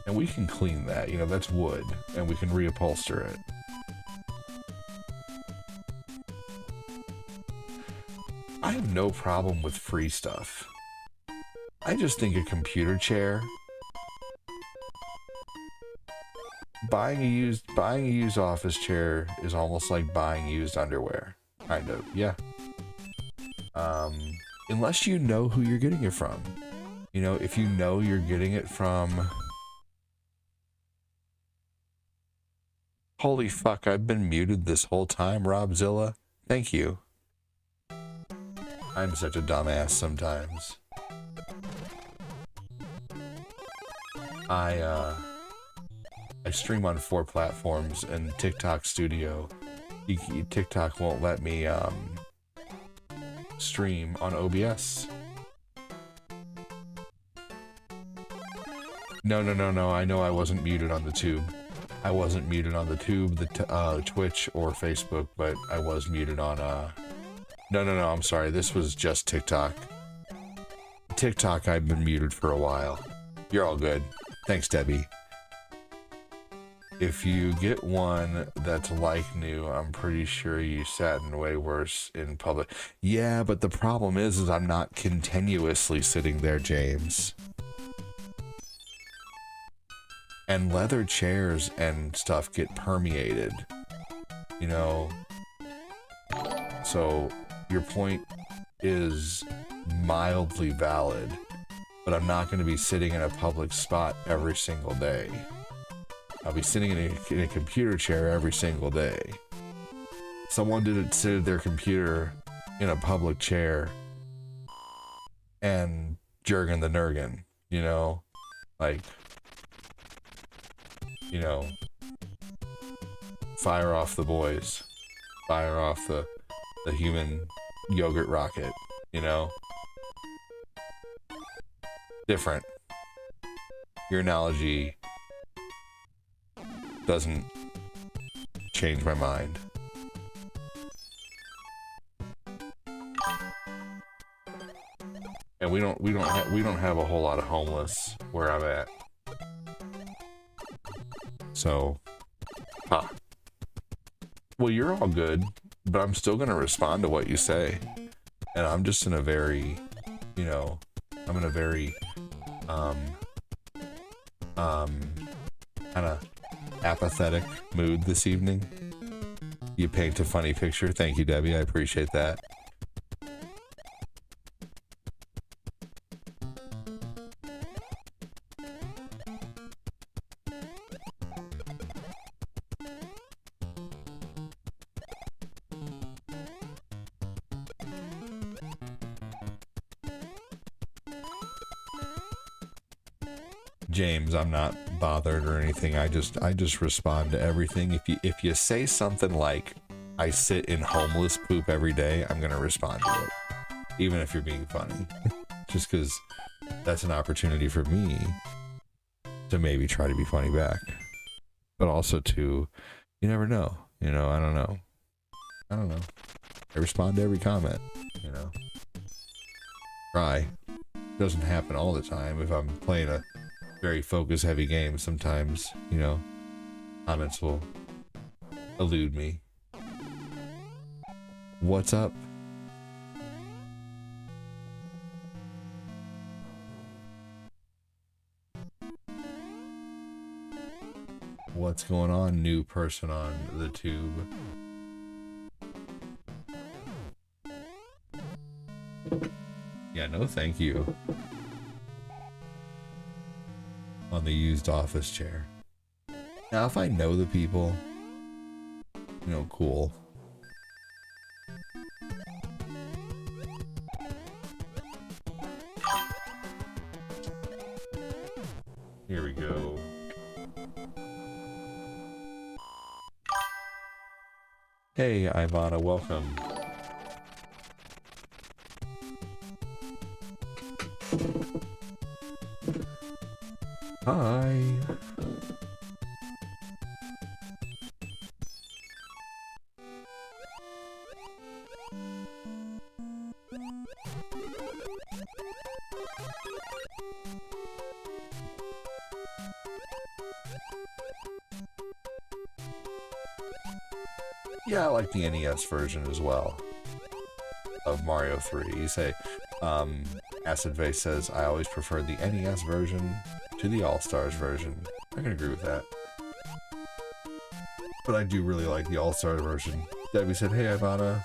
And we can clean that, you know, that's wood, and we can reupholster it. I have no problem with free stuff. I just think a computer chair, buying a used office chair is almost like buying used underwear. Kind of, yeah. Unless you know who you're getting it from. You know, if you know you're getting it from... Holy fuck, I've been muted this whole time, Robzilla. Thank you. I'm such a dumbass sometimes. I stream on 4 platforms and TikTok Studio. TikTok won't let me stream on OBS. No. I know I wasn't muted on the tube. I wasn't muted on the tube, the Twitch, or Facebook, but I was muted on No, I'm sorry. This was just TikTok. TikTok, I've been muted for a while. You're all good. Thanks, Debbie. If you get one that's like new, I'm pretty sure you sat in way worse in public. Yeah, but the problem is I'm not continuously sitting there, James. And leather chairs and stuff get permeated, you know. So your point is mildly valid, but I'm not going to be sitting in a public spot every single day. I'll be sitting in a computer chair every single day. Someone didn't sit at their computer in a public chair and Jurgen the Nurgen, you know? Like, you know, fire off the boys. Fire off the human yogurt rocket, you know? Different. Your analogy doesn't change my mind. And we don't have a whole lot of homeless where I'm at. So, well, you're all good, but I'm still gonna respond to what you say. And I'm just in a very, you know, I'm in a very, kind of apathetic mood this evening. You paint a funny picture. Thank you, Debbie. I appreciate that. James, I'm not bothered or anything. I just respond to everything. If you say something like, I sit in homeless poop every day, I'm gonna respond to it. Even if you're being funny. Just because that's an opportunity for me to maybe try to be funny back. But also to, you never know. You know, I don't know. I respond to every comment, you know. Try. Doesn't happen all the time. If I'm playing a very focus heavy game, sometimes, you know, comments will elude me. What's up? What's going on, new person on the tube? Yeah, no thank you. On the used office chair. Now, if I know the people, you know, cool. Here we go. Hey, Ivana, welcome. Hi. Yeah, I like the NES version as well. of Mario 3. You say, Acid Vase says, I always prefer the NES version to the All-Stars version. I can agree with that. But I do really like the All-Stars version. Debbie said, hey, Ivana.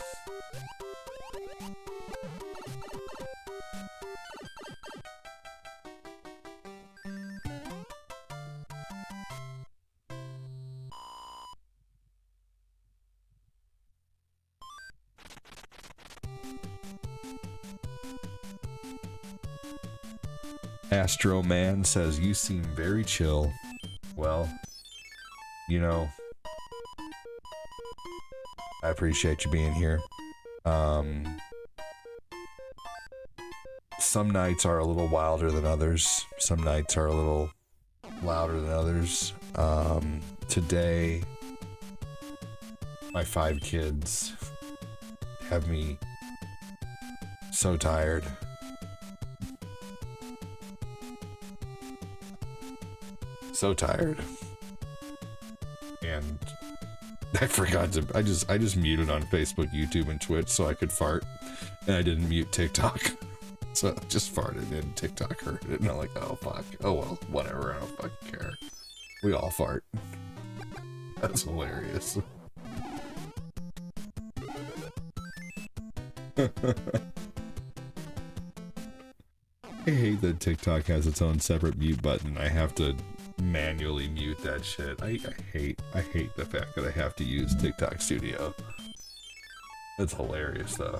Astro Man says, you seem very chill. Well, you know, I appreciate you being here. Some nights are a little wilder than others. Some nights are a little louder than others. Today, my 5 kids have me so tired. So tired. And I forgot to I just muted on Facebook, YouTube, and Twitch so I could fart. And I didn't mute TikTok. So I just farted and TikTok heard it. And I'm like, oh fuck. Oh well, whatever, I don't fucking care. We all fart. That's hilarious. I hate that TikTok has its own separate mute button. I have to manually mute that shit. I hate the fact that I have to use TikTok Studio. That's hilarious though.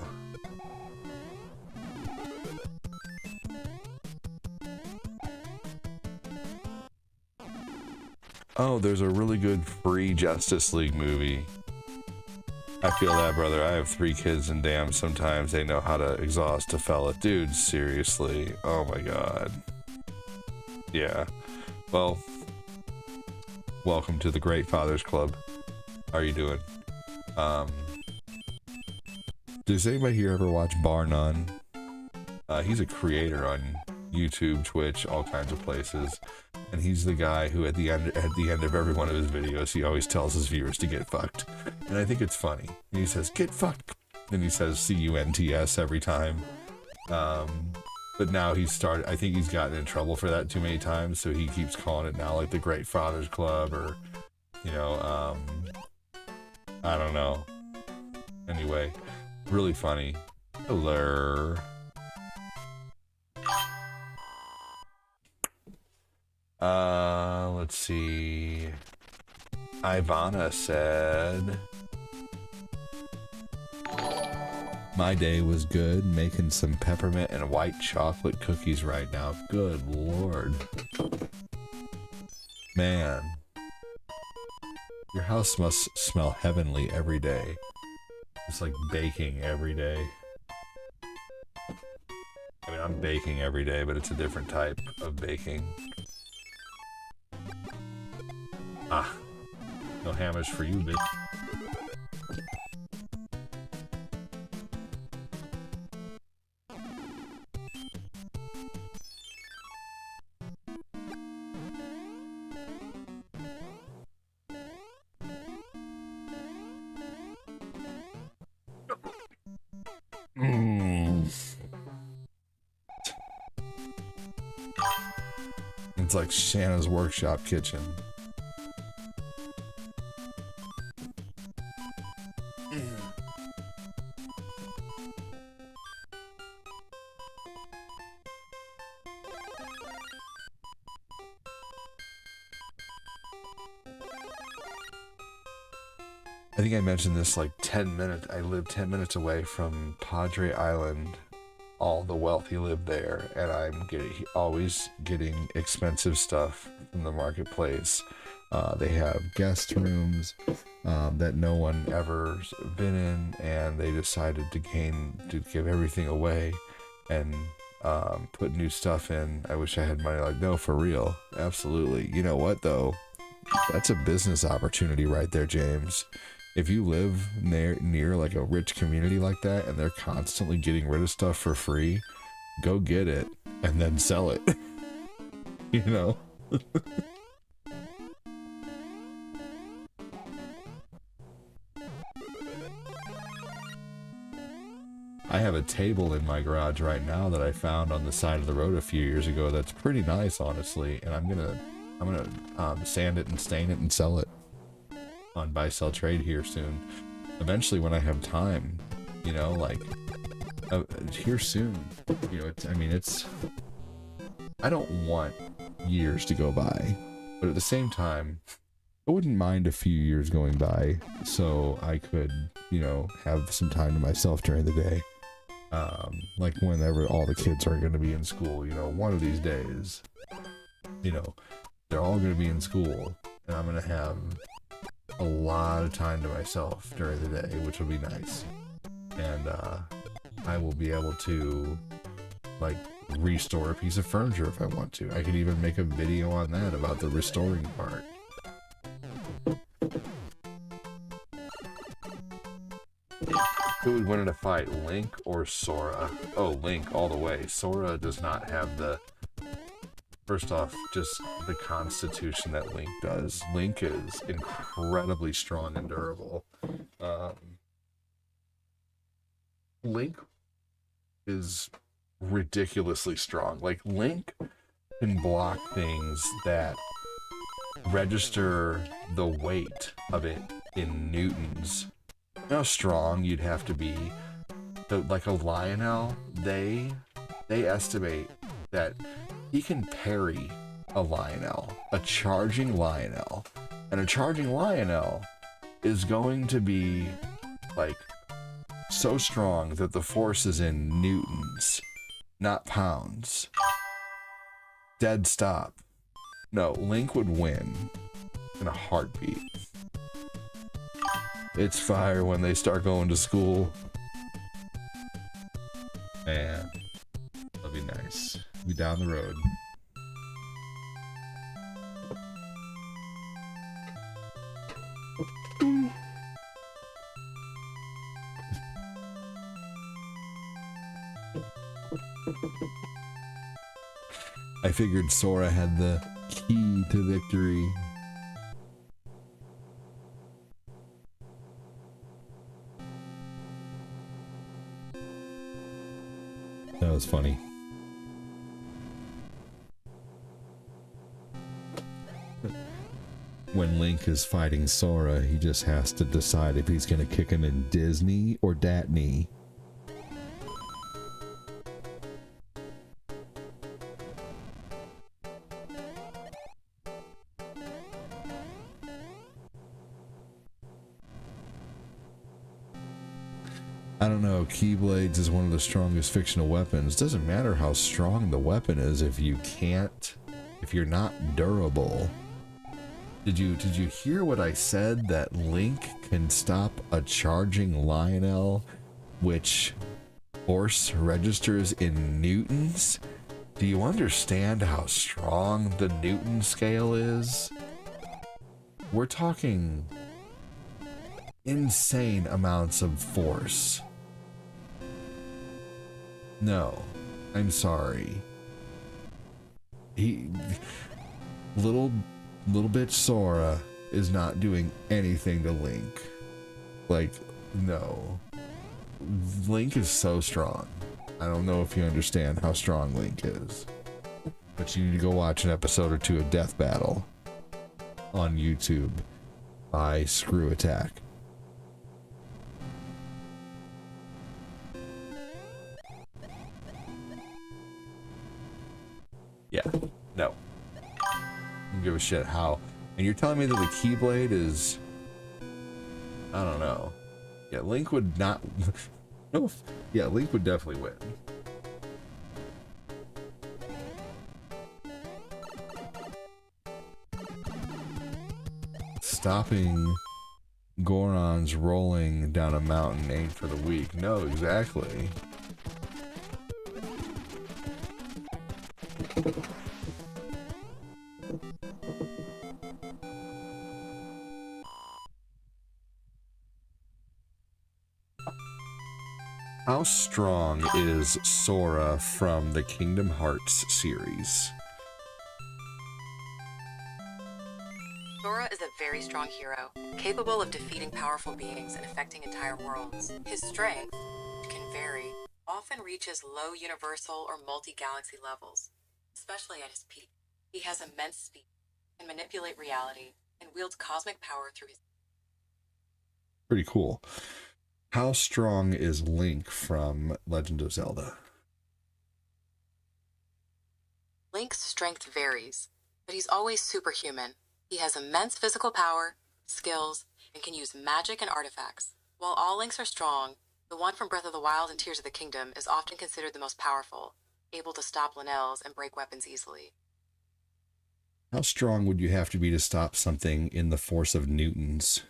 Oh, there's a really good free Justice League movie. I feel that, brother. I have 3 kids and damn, sometimes they know how to exhaust a fella. Dude, seriously. Oh my god. Yeah. Well, welcome to the Great Fathers Club. How are you doing? Does anybody here ever watch Bar None? He's a creator on YouTube, Twitch, all kinds of places. And he's the guy who at the end of every one of his videos, he always tells his viewers to get fucked. And I think it's funny. He says, get fucked. And he says CUNTS every time. But now he's started, I think he's gotten in trouble for that too many times, so he keeps calling it now like the Great Fathers Club, or, you know, I don't know. Anyway, really funny. Hello. Let's see. Ivana said, my day was good, making some peppermint and white chocolate cookies right now. Good lord. Man. Your house must smell heavenly every day. It's like baking every day. I mean, I'm baking every day, but it's a different type of baking. Ah. No hammers for you, bitch. It's like Shanna's workshop kitchen. I think I mentioned this like 10 minutes. I live 10 minutes away from Padre Island. All the wealthy live there, and I'm always getting expensive stuff from the marketplace. They have guest rooms that no one ever been in, and they decided to give everything away and put new stuff in. I wish I had money. Like, no, for real, absolutely. You know what though? That's a business opportunity right there, James. If you live near like a rich community like that and they're constantly getting rid of stuff for free, go get it and then sell it. You know? I have a table in my garage right now that I found on the side of the road a few years ago that's pretty nice, honestly, and I'm gonna sand it and stain it and sell it on buy sell trade here soon. Eventually, when I have time, you know, like here soon. You know, I don't want years to go by, but at the same time, I wouldn't mind a few years going by so I could, you know, have some time to myself during the day. Like whenever all the kids are going to be in school, you know, one of these days, you know, they're all going to be in school and I'm going to have a lot of time to myself during the day, which will be nice. And, I will be able to, like, restore a piece of furniture if I want to. I could even make a video on that about the restoring part. Who would win in a fight, Link or Sora? Oh, Link all the way. Sora does not have the... First off, just the constitution that Link does. Link is incredibly strong and durable. Link is ridiculously strong. Like, Link can block things that register the weight of it in newtons. You know how strong you'd have to be? Like a Lionel, they estimate that he can parry a Lionel, a charging Lionel. And a charging Lionel is going to be, like, so strong that the force is in newtons, not pounds. Dead stop. No, Link would win in a heartbeat. It's fire when they start going to school. Man, that'll be nice. Be down the road. I figured Sora had the key to victory. That was funny. When Link is fighting Sora, he just has to decide if he's gonna kick him in Disney or Datney. I don't know, Keyblades is one of the strongest fictional weapons. Doesn't matter how strong the weapon is if you're not durable. Did you hear what I said? That Link can stop a charging Lionel, which force registers in newtons? Do you understand how strong the Newton scale is? We're talking insane amounts of force. No, I'm sorry. Little bitch Sora is not doing anything to Link. Like, no. Link is so strong. I don't know if you understand how strong Link is. But you need to go watch an episode or two of Death Battle on YouTube by Screw Attack. Yeah, no. I don't give a shit how. And you're telling me that the Keyblade is... I don't know. Yeah, Link would not... No, yeah, Link would definitely win. Stopping Gorons rolling down a mountain ain't for the weak. No, exactly. How strong is Sora from the Kingdom Hearts series? Sora is a very strong hero, capable of defeating powerful beings and affecting entire worlds. His strength can vary often reaches low universal or multi-galaxy levels, especially at his peak. He has immense speed, can manipulate reality, and wields cosmic power through his... Pretty cool. How strong is Link from Legend of Zelda? Link's strength varies, but he's always superhuman. He has immense physical power, skills, and can use magic and artifacts. While all Links are strong, the one from Breath of the Wild and Tears of the Kingdom is often considered the most powerful, able to stop Linnells and break weapons easily. How strong would you have to be to stop something in the force of newtons?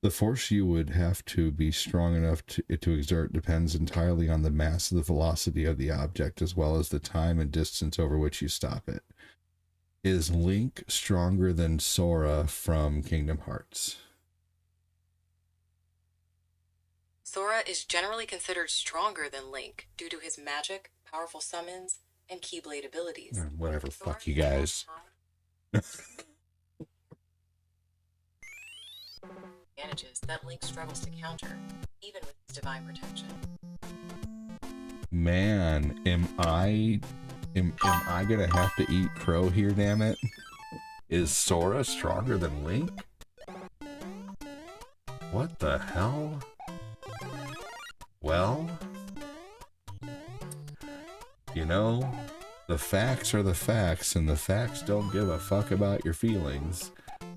The force you would have to be strong enough to exert depends entirely on the mass and the velocity of the object, as well as the time and distance over which you stop it. Is Link stronger than Sora from Kingdom Hearts? Sora is generally considered stronger than Link due to his magic, powerful summons, and Keyblade abilities. Whatever, fuck you guys. Advantages that Link struggles to counter, even with his divine protection. Man, am I gonna have to eat crow here, damn it? Is Sora stronger than Link? What the hell? Well, you know, the facts are the facts, and the facts don't give a fuck about your feelings.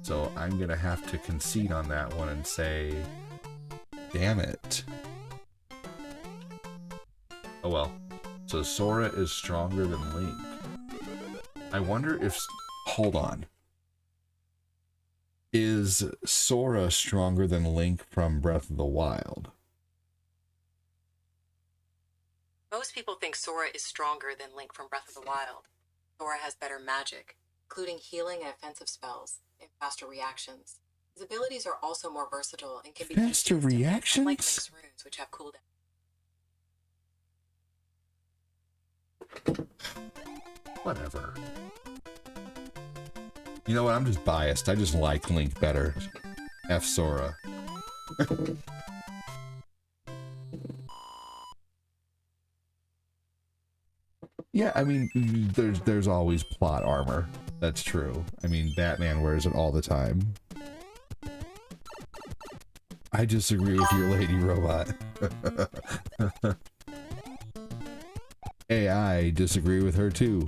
So I'm gonna have to concede on that one and say, damn it. Oh well. So Sora is stronger than Link. I wonder if... Hold on. Is Sora stronger than Link from Breath of the Wild? Most people think Sora is stronger than Link from Breath of the Wild. Sora has better magic, including healing and offensive spells, and faster reactions. His abilities are also more versatile and can be Faster reactions? unlike Link's runes, which have cooldown. Whatever. You know what? I'm just biased. I just like Link better. F Sora. Yeah, I mean, there's always plot armor. That's true. I mean, Batman wears it all the time. I disagree with your lady robot. Hey, I disagree with her too.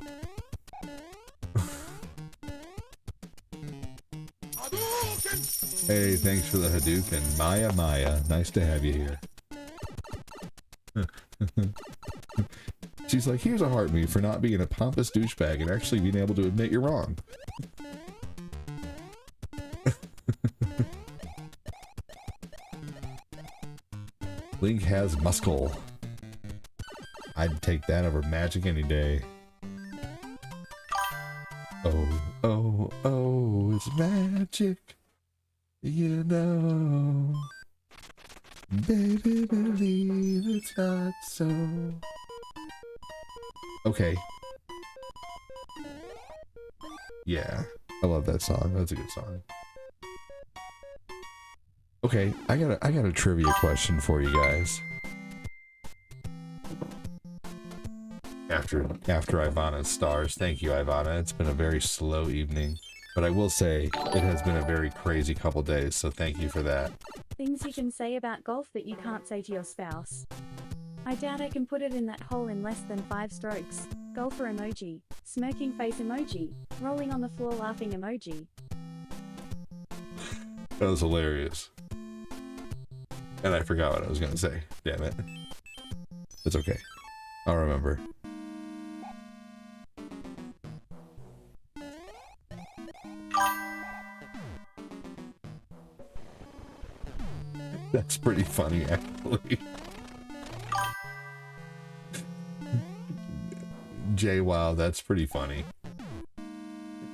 Hey, thanks for the Hadouken. Maya, nice to have you here. She's like, here's a heartbeat for not being a pompous douchebag and actually being able to admit you're wrong. Link has muscle. I'd take that over magic any day. Oh, it's magic. You know. Baby, believe it's not so. Okay. Yeah, I love that song. That's a good song. Okay, I got a trivia question for you guys. After Ivana's stars. Thank you, Ivana. It's been a very slow evening, but I will say it has been a very crazy couple days, so thank you for that. Things you can say about golf that you can't say to your spouse. I doubt I can put it in that hole in less than 5 strokes. Golfer emoji. Smirking face emoji. Rolling on the floor laughing emoji. That was hilarious. And I forgot what I was gonna say. Damn it. It's okay. I'll remember. That's pretty funny, actually. Jay, wow, that's pretty funny.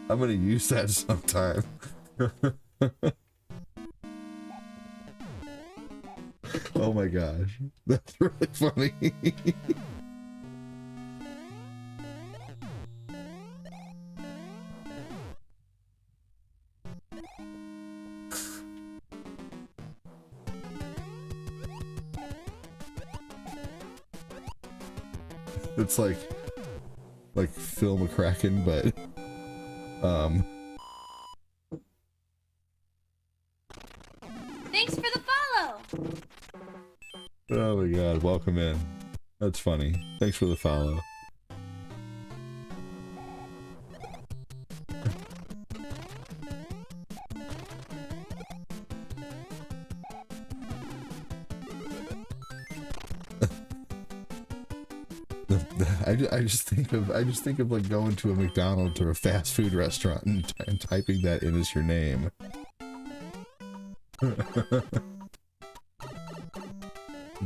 I'm gonna use that sometime. Oh my gosh, that's really funny. It's like Phil McCracken, but Thanks for the follow. oh my god, welcome in. That's funny. Thanks for the follow. I just think of like going to a McDonald's or a fast food restaurant and typing that in as your name.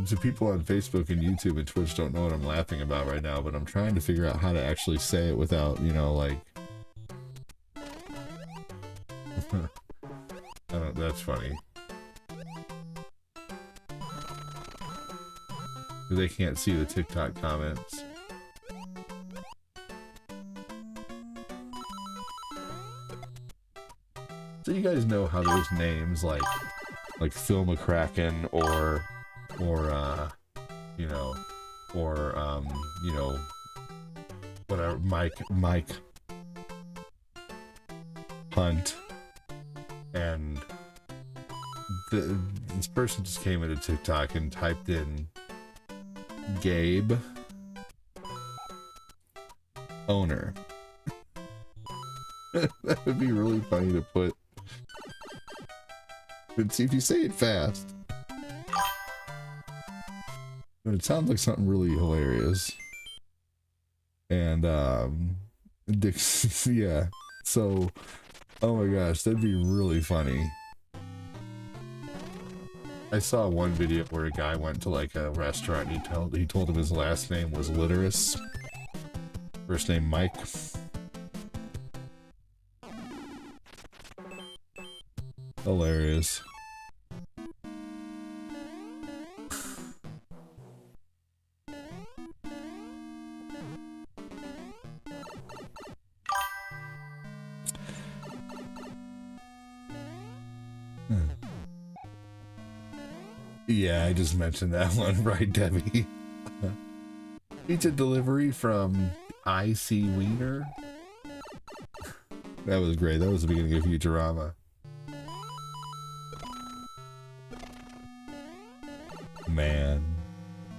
So people on Facebook and YouTube and Twitch don't know what I'm laughing about right now, but I'm trying to figure out how to actually say it without, you know, like... that's funny. They can't see the TikTok comments. So you guys know how those names like Phil McCracken or you know, or you know, whatever, Mike Hunt, and this person just came into TikTok and typed in Gabe owner. That would be really funny to put. But see if you say it fast. But it sounds like something really hilarious. And yeah. So, oh my gosh, that'd be really funny. I saw one video where a guy went to like a restaurant and he told him his last name was Litterus. First name Mike. Hilarious. Yeah, I just mentioned that one, right, Debbie? Pizza delivery from IC Wiener. That was great. That was the beginning of Futurama. Man,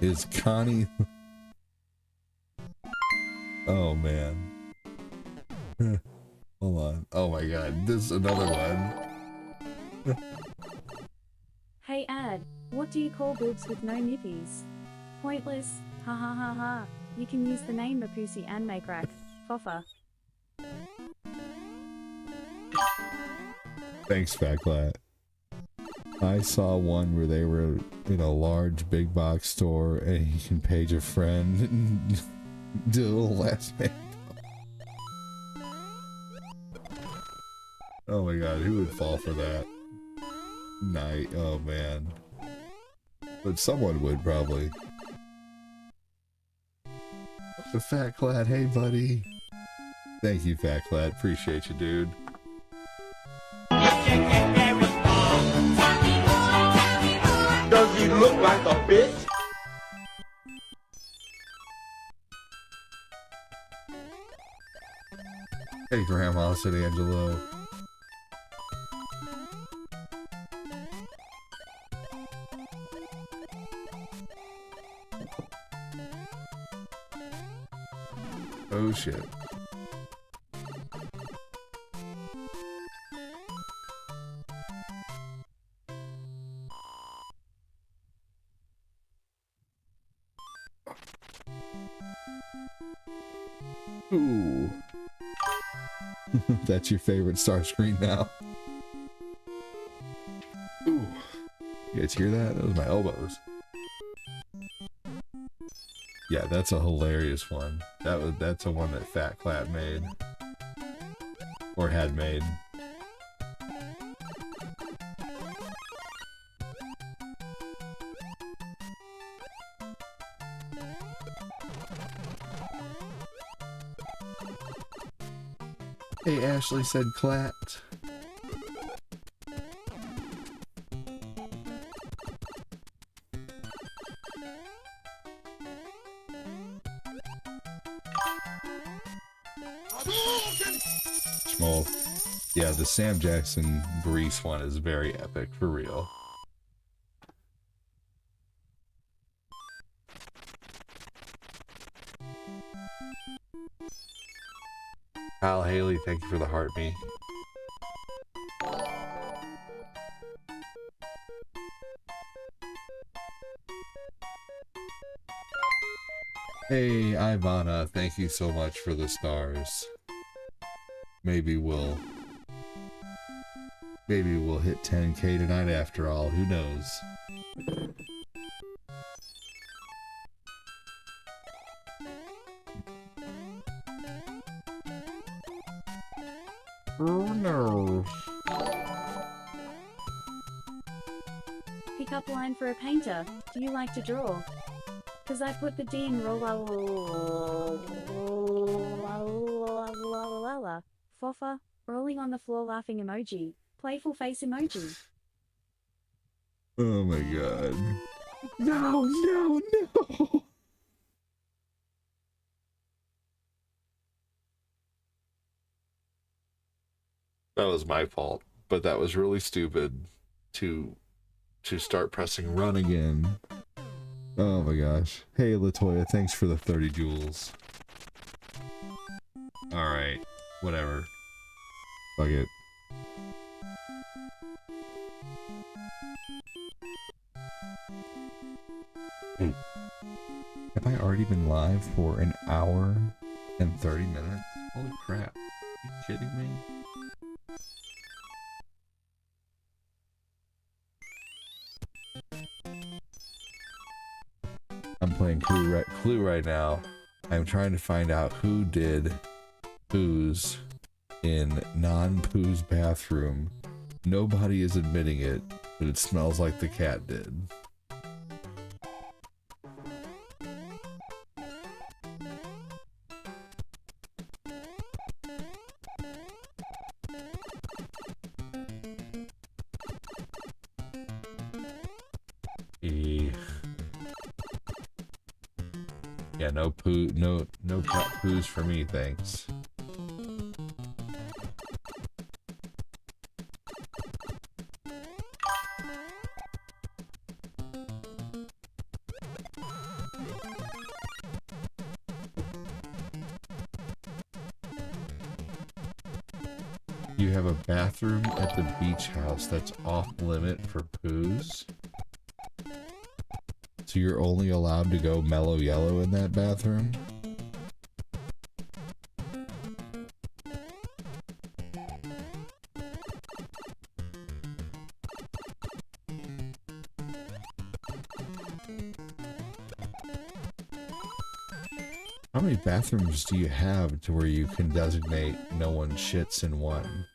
is Connie? Oh man. Hold on. Oh my god, this is another one. Hey Ad, what do you call boobs with no nippies? Pointless, ha ha ha ha. You can use the name Mapusi and make rack. Foffa. Thanks, Fatclat. I saw one where they were in a large big box store and you can page a friend and do a little last name. Oh my god, who would fall for that? Night, oh man. But someone would probably. The Fatclat, hey buddy. Thank you, Fatclat, appreciate you, dude. Does he look like a bitch? Hey, Grandma, said Angelo. Oh shit. Ooh. That's your favorite Starscream now. Ooh. You guys hear that? That was my elbows. Yeah, that's a hilarious one. That's a one that Fatclat made. Or had made. Hey, Ashley said clat. Schmoll. Yeah, the Sam Jackson Brees one is very epic, for real. Al Haley, thank you for the heart me. Hey, Ivana, thank you so much for the stars. Maybe we'll hit 10K tonight after all, who knows? Oh no. Pick up line for a painter. Do you like to draw? Cause I put the D in roll Foffa, rolling on the floor laughing emoji. Playful face emoji. Oh my god. No, no, no! That was my fault, but that was really stupid to start pressing run again. Oh my gosh. Hey Latoya, thanks for the 30 jewels. Alright, whatever. Fuck it. Have I already been live for an hour and 30 minutes? Holy crap. Are you kidding me? I'm playing Clue right now. I'm trying to find out who did poos in non-poos bathroom. Nobody is admitting it, but it smells like the cat did. Yeah, no poo, no cat poos for me, thanks. You have a bathroom at the beach house that's off limit for poos? So you're only allowed to go mellow yellow in that bathroom? How many bathrooms do you have to where you can designate no one shits in one?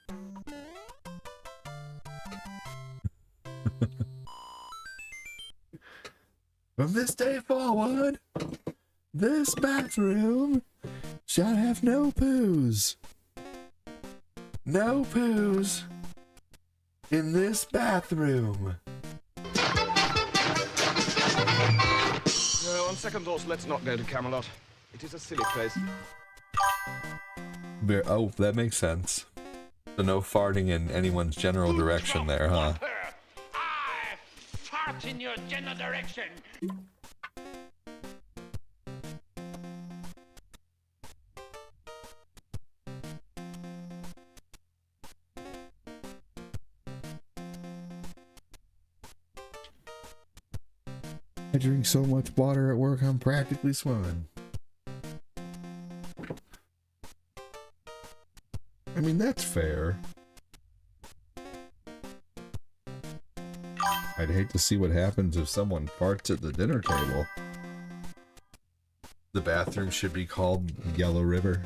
From this day forward, this bathroom shall have no poos. No poos in this bathroom. On second thoughts, let's not go to Camelot. It is a silly place. Oh, that makes sense. So no farting in anyone's general direction there, huh? I fart in your general direction. I drink so much water at work, I'm practically swimming. I mean, that's fair. I'd hate to see what happens if someone farts at the dinner table. The bathroom should be called Yellow River.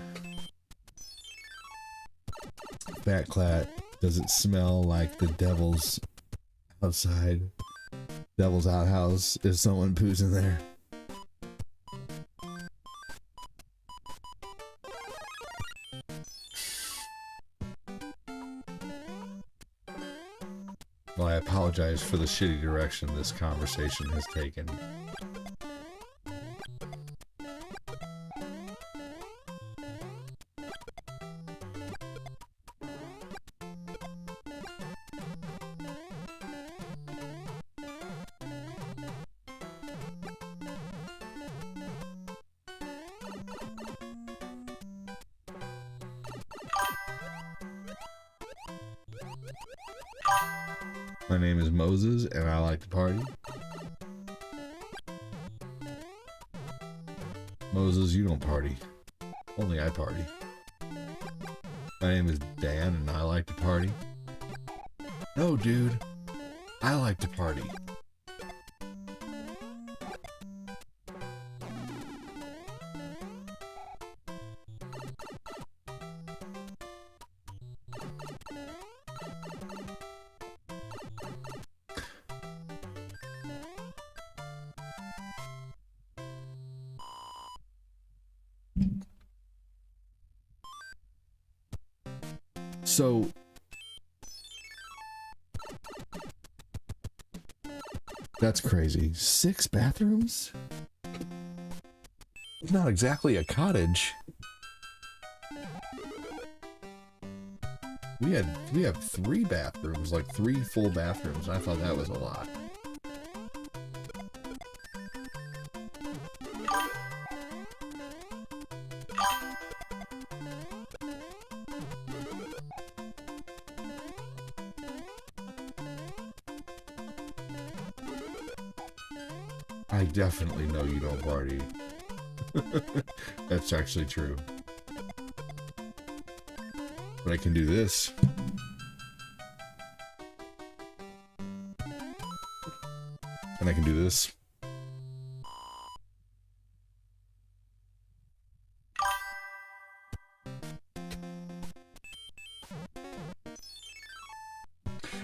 Fat Clat, does it smell like the devil's outside? Devil's outhouse if someone poos in there? Well, I apologize for the shitty direction this conversation has taken. My name is Moses, and I like to party. Moses, you don't party. Only I party. My name is Dan, and I like to party. No, dude. I like to party. So, that's crazy. 6 bathrooms? It's not exactly a cottage. We have 3 bathrooms, like 3 full bathrooms. I thought that was a lot. I definitely know you don't party. That's actually true. But I can do this. And I can do this.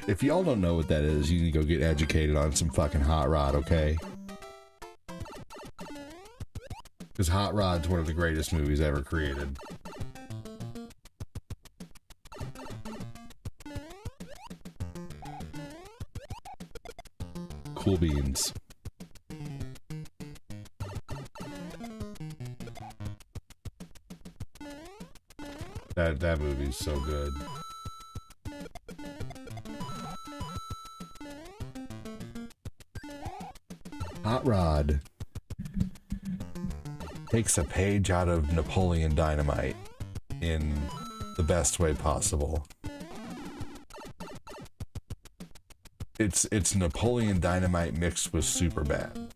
If y'all don't know what that is, you need to go get educated on some fucking Hot Rod, okay? Because Hot Rod's one of the greatest movies ever created. Cool beans. That movie's so good. Hot Rod takes a page out of Napoleon Dynamite in the best way possible. It's Napoleon Dynamite mixed with Superbad.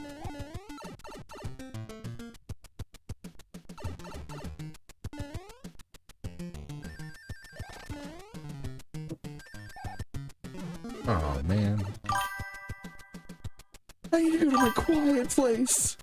Oh man. I need to go to my quiet place.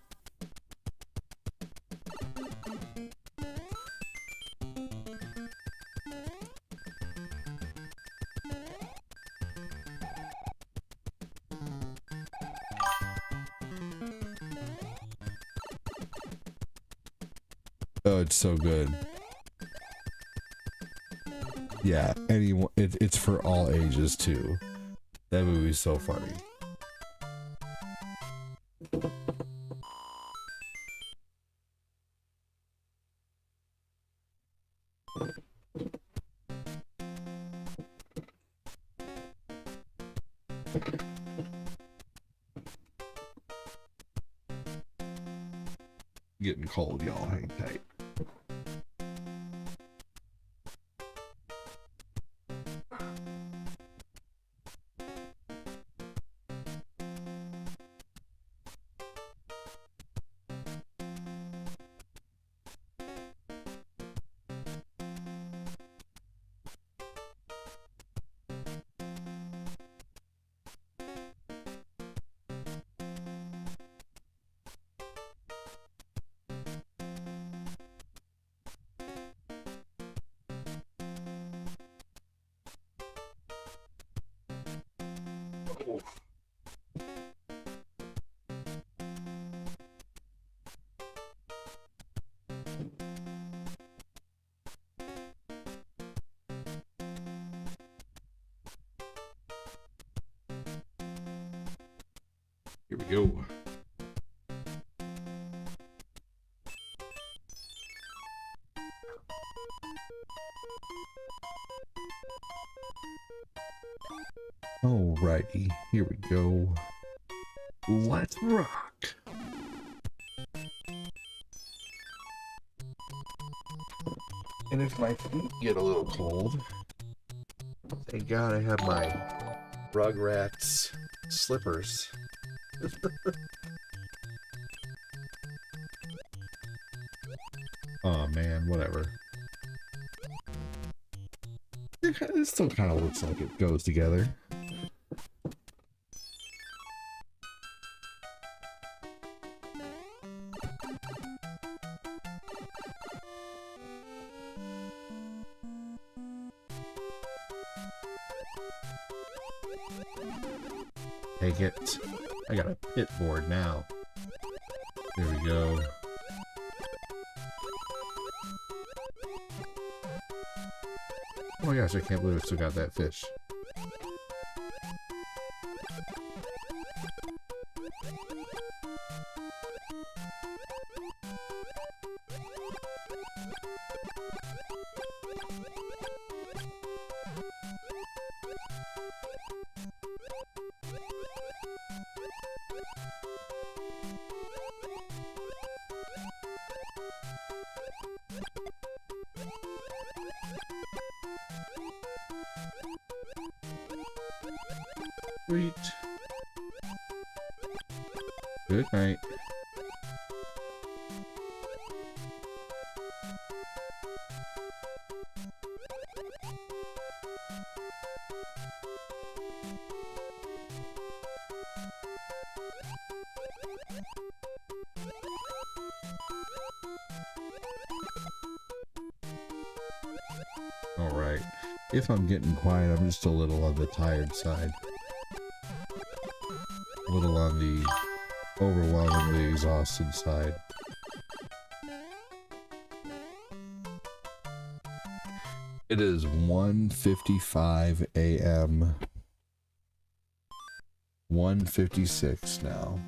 Oh, it's so good. Yeah, anyone. It's for all ages too. That movie's so funny. Getting cold, y'all. Hang tight. Here we go. Alrighty, here we go. Let's rock. And if my feet get a little cold, thank God I have my Rugrats slippers. Oh man, whatever. It still kind of looks like it goes together. Take it. I got a pit board now. There we go. Oh my gosh, I can't believe I still got that fish. Sweet. Good night. All right. If I'm getting quiet, I'm just a little on the tired side. A little on the overwhelmingly exhausted side. It is 1:55 a.m. 1:56 now.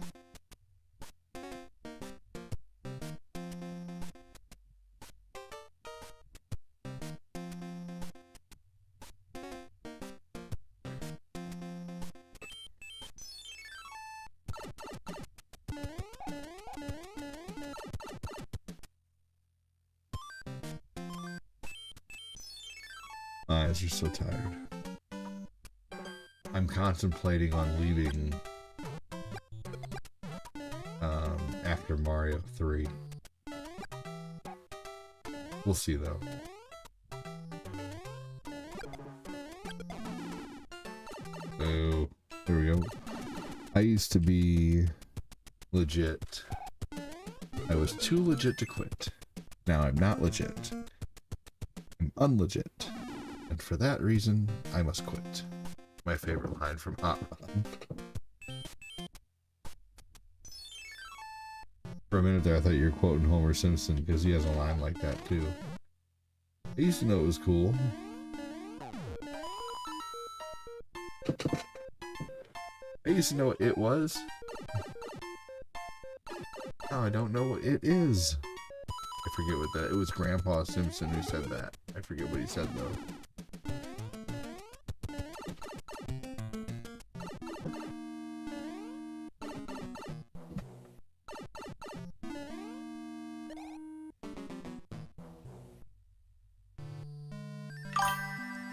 My eyes are so tired. I'm contemplating on leaving after Mario 3. We'll see though. So, there we go. I used to be legit. I was too legit to quit. Now I'm not legit. I'm unlegit. And for that reason, I must quit. My favorite line from Hot Rod. For a minute there, I thought you were quoting Homer Simpson, because he has a line like that too. I used to know it was cool. I used to know what it was. Now I don't know what it is. I forget what that. It was Grandpa Simpson who said that. I forget what he said though.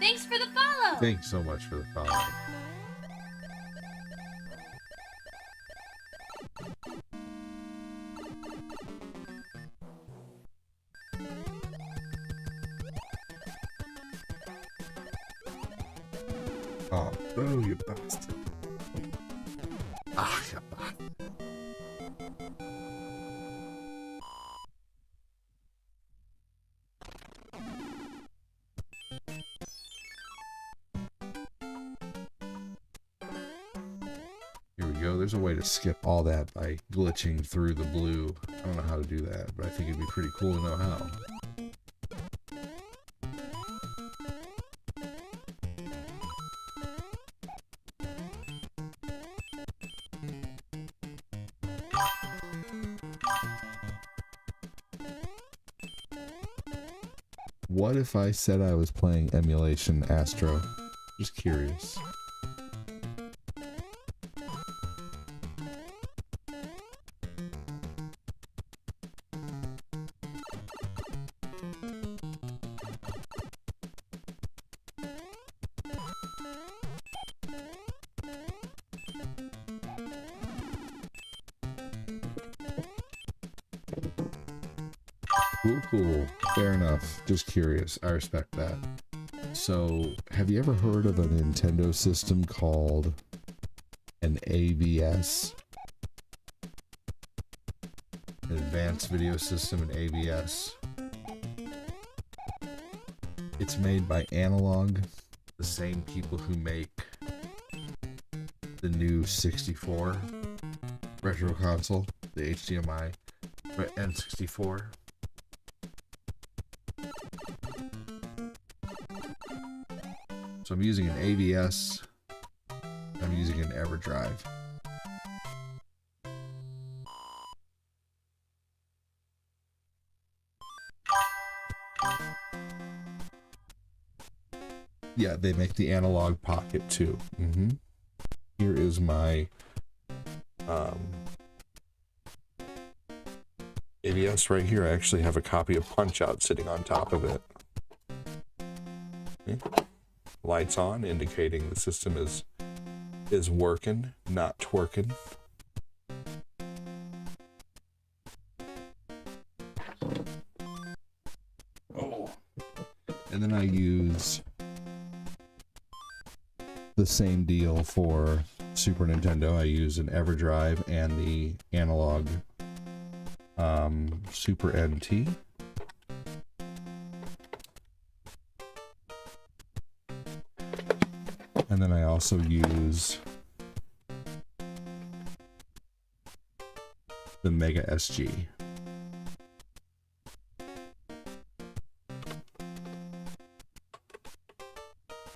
Thanks for the follow! Thanks so much for the follow. Oh, boo, you bastard. Ah, you bastard. Here we go. There's a way to skip all that by glitching through the blue. I don't know how to do that, but I think it'd be pretty cool to know how. What if I said I was playing Emulation Astro? Just curious. Cool. Fair enough. Just curious. I respect that. So, have you ever heard of a Nintendo system called an AVS? An Advanced Video System, an AVS. It's made by Analog, the same people who make the new 64 retro console, the HDMI N64. So I'm using an AVS, I'm using an EverDrive. Yeah, they make the Analog Pocket too. Here is my AVS right here. I actually have a copy of Punch-Out sitting on top of it. Okay. Lights on, indicating the system is working, not twerking. Oh. And then I use the same deal for Super Nintendo. I use an EverDrive and the Analog Super NT. And then I also use the Mega SG.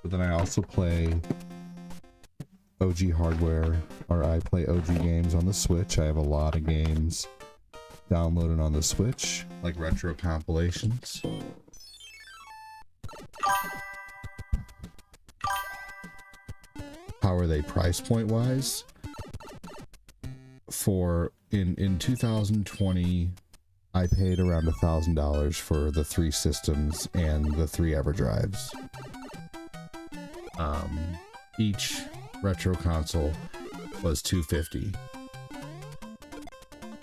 But then I also play OG hardware, or I play OG games on the Switch. I have a lot of games downloaded on the Switch, like retro compilations. How are they price point wise? For in 2020, I paid around $1,000 for the 3 systems and the 3 EverDrives. Each retro console was $250,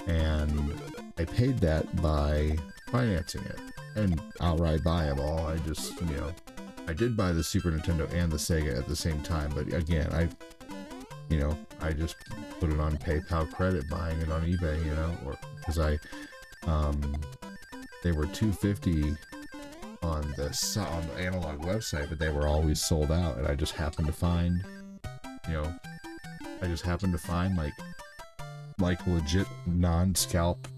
and I paid that by financing it and outright buy them all. I just, I did buy the Super Nintendo and the Sega at the same time, but again, I just put it on PayPal credit, buying it on eBay, or because they were $250 on the Analog website, but they were always sold out, and I just happened to find, like legit non-scalper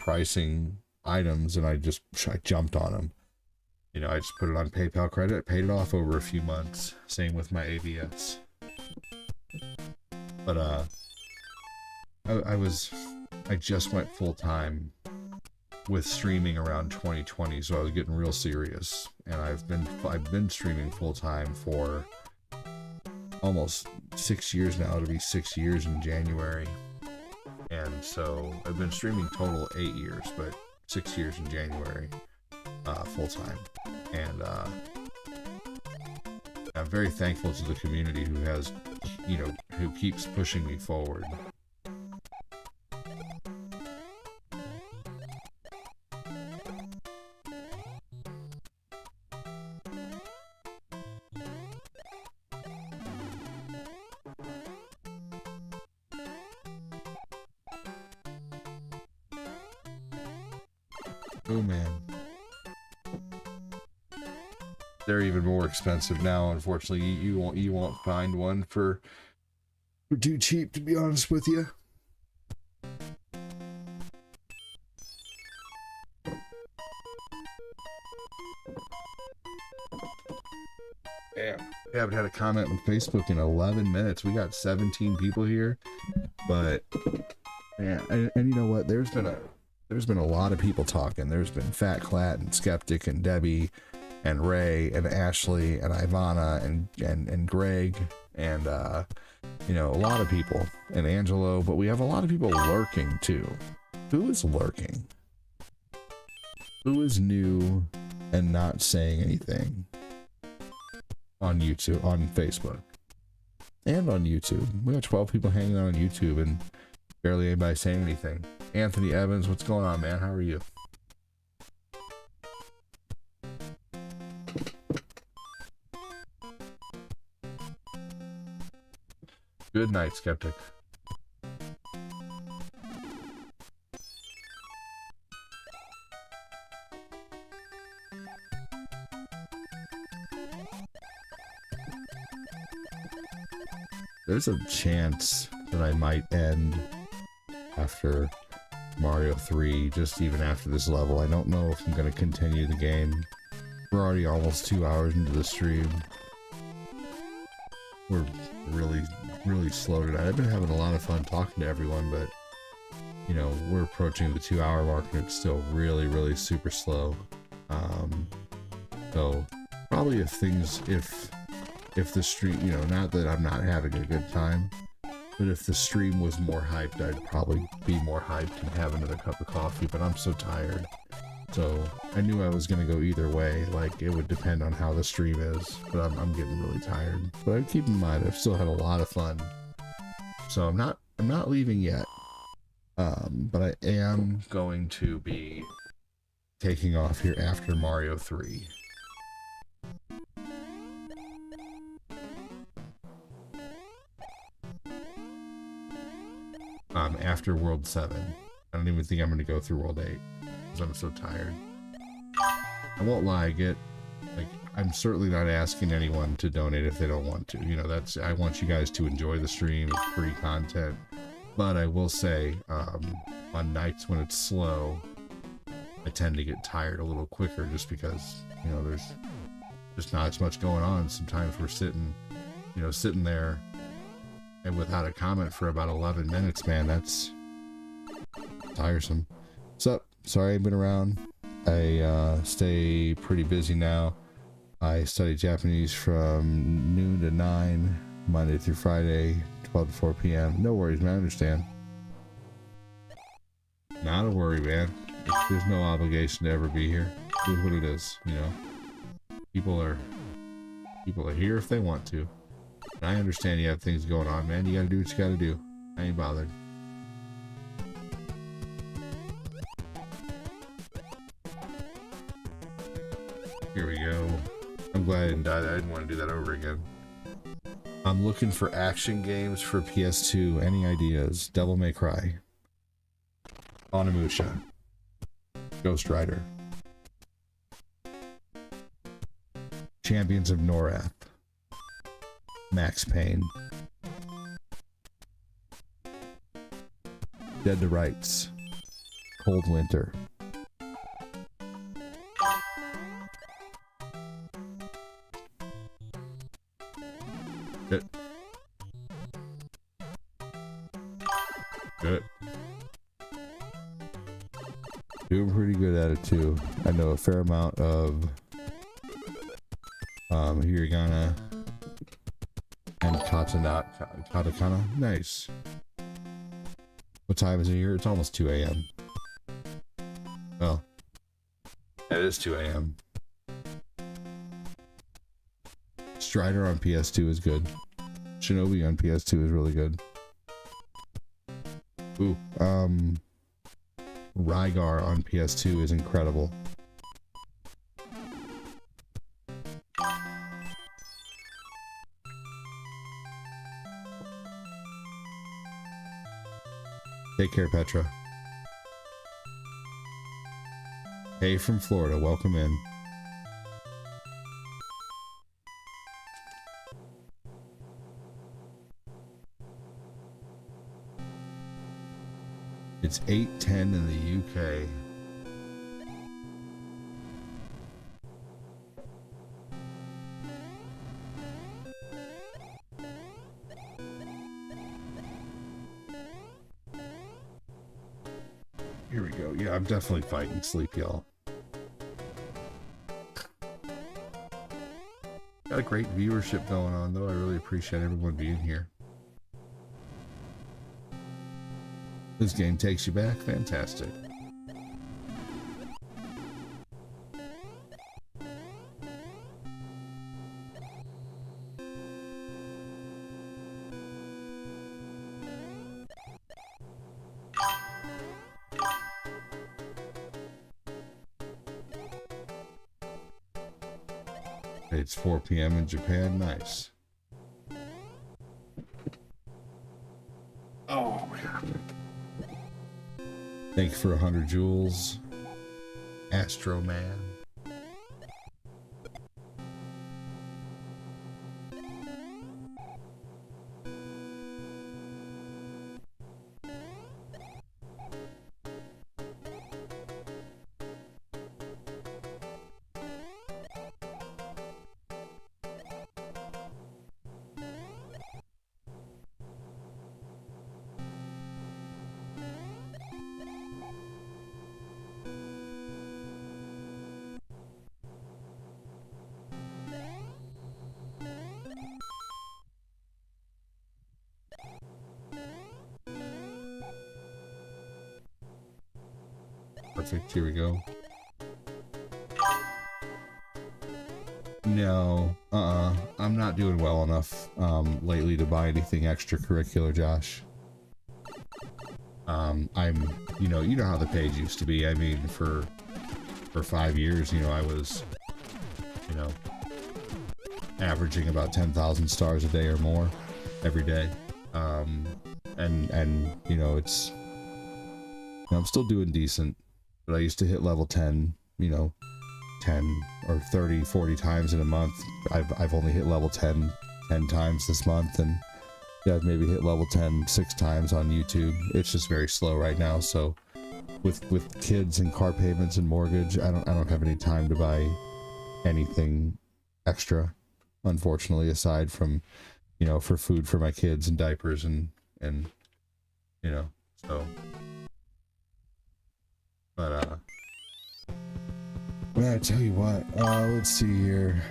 pricing items, and I jumped on them. I just put it on PayPal credit, paid it off over a few months. Same with my AVS. But I just went full time with streaming around 2020, so I was getting real serious, and I've been streaming full time for almost 6 years now. It'll be 6 years in January, and so I've been streaming total 8 years, but 6 years in January, full time, and I'm very thankful to the community who has, who keeps pushing me forward. Oh man. They're even more expensive now, unfortunately. You won't find one for too cheap, to be honest with you. Damn. We haven't had a comment on Facebook in 11 minutes. We got 17 people here, but man, and you know what? There's been a lot of people talking. There's been Fat Clat and Skeptic and Debbie and Ray and Ashley and Ivana and Greg and a lot of people, and Angelo, but we have a lot of people lurking too. Who is lurking? Who is new and not saying anything on YouTube, on Facebook, and on YouTube? We got 12 people hanging out on YouTube and barely anybody saying anything. Anthony Evans, what's going on, man? How are you? Good night, Skeptic. There's a chance that I might end after Mario 3, just even after this level. I don't know if I'm going to continue the game. We're already almost 2 hours into the stream. We're really slow tonight. I've been having a lot of fun talking to everyone, but you know, we're approaching the 2 hour mark and it's still really super slow. So probably if the stream, you know, not that I'm not having a good time, but if the stream was more hyped, I'd probably be more hyped and have another cup of coffee, but I'm so tired. So I knew I was going to go either way. Like, it would depend on how the stream is, but I'm getting really tired. But I keep in mind, I've still had a lot of fun. So I'm not leaving yet. But I am going to be taking off here after Mario 3. After World 7. I don't even think I'm going to go through World 8 because I'm so tired. I won't lie, I'm certainly not asking anyone to donate if they don't want to. You know, I want you guys to enjoy the stream. It's free content. But I will say, on nights when it's slow, I tend to get tired a little quicker just because, you know, there's just not as much going on. Sometimes we're sitting there and without a comment for about 11 minutes, man, that's tiresome. So, sorry I've been around. I stay pretty busy now. I study Japanese from noon to 9, Monday through Friday, 12 to 4 p.m. No worries, man, I understand. Not a worry, man. There's no obligation to ever be here. It is what it is, you know. People are here if they want to. And I understand you have things going on, man. You gotta do what you gotta do. I ain't bothered. Here we go. I'm glad I didn't die. I didn't want to do that over again. I'm looking for action games for PS2. Any ideas? Devil May Cry. Onimusha. Ghost Rider. Champions of Norath. Max Payne. Dead to Rights. Cold Winter. Good. Good. Doing pretty good at it too. I know a fair amount of hiragana and katakana. Nice. What time is it here? It's almost 2 a.m. Well, it is 2 a.m. Strider on PS2 is good. Shinobi on PS2 is really good. Ooh, Rygar on PS2 is incredible. Take care, Petra. Hey from Florida, welcome in. It's 8:10 in the UK. Here we go. Yeah, I'm definitely fighting sleep, y'all. Got a great viewership going on, though. I really appreciate everyone being here. This game takes you back. Fantastic. It's 4 p.m. in Japan. Nice. Thank you for 100 jewels. Astro Man. Perfect, here we go. No, I'm not doing well enough lately to buy anything extracurricular, Josh. You know how the page used to be. I mean, for 5 years, you know, I was, you know, averaging about 10,000 stars a day or more every day. And you know, it's, you know, I'm still doing decent. But I used to hit level 10, you know, 10 or 30, 40 times in a month. I've only hit level 10 times this month, and yeah, I've maybe hit level 10 6 times on YouTube. It's just very slow right now. So with kids and car payments and mortgage, I don't have any time to buy anything extra, unfortunately, aside from, you know, for food for my kids and diapers and you know, so. But I tell you what, let's see here.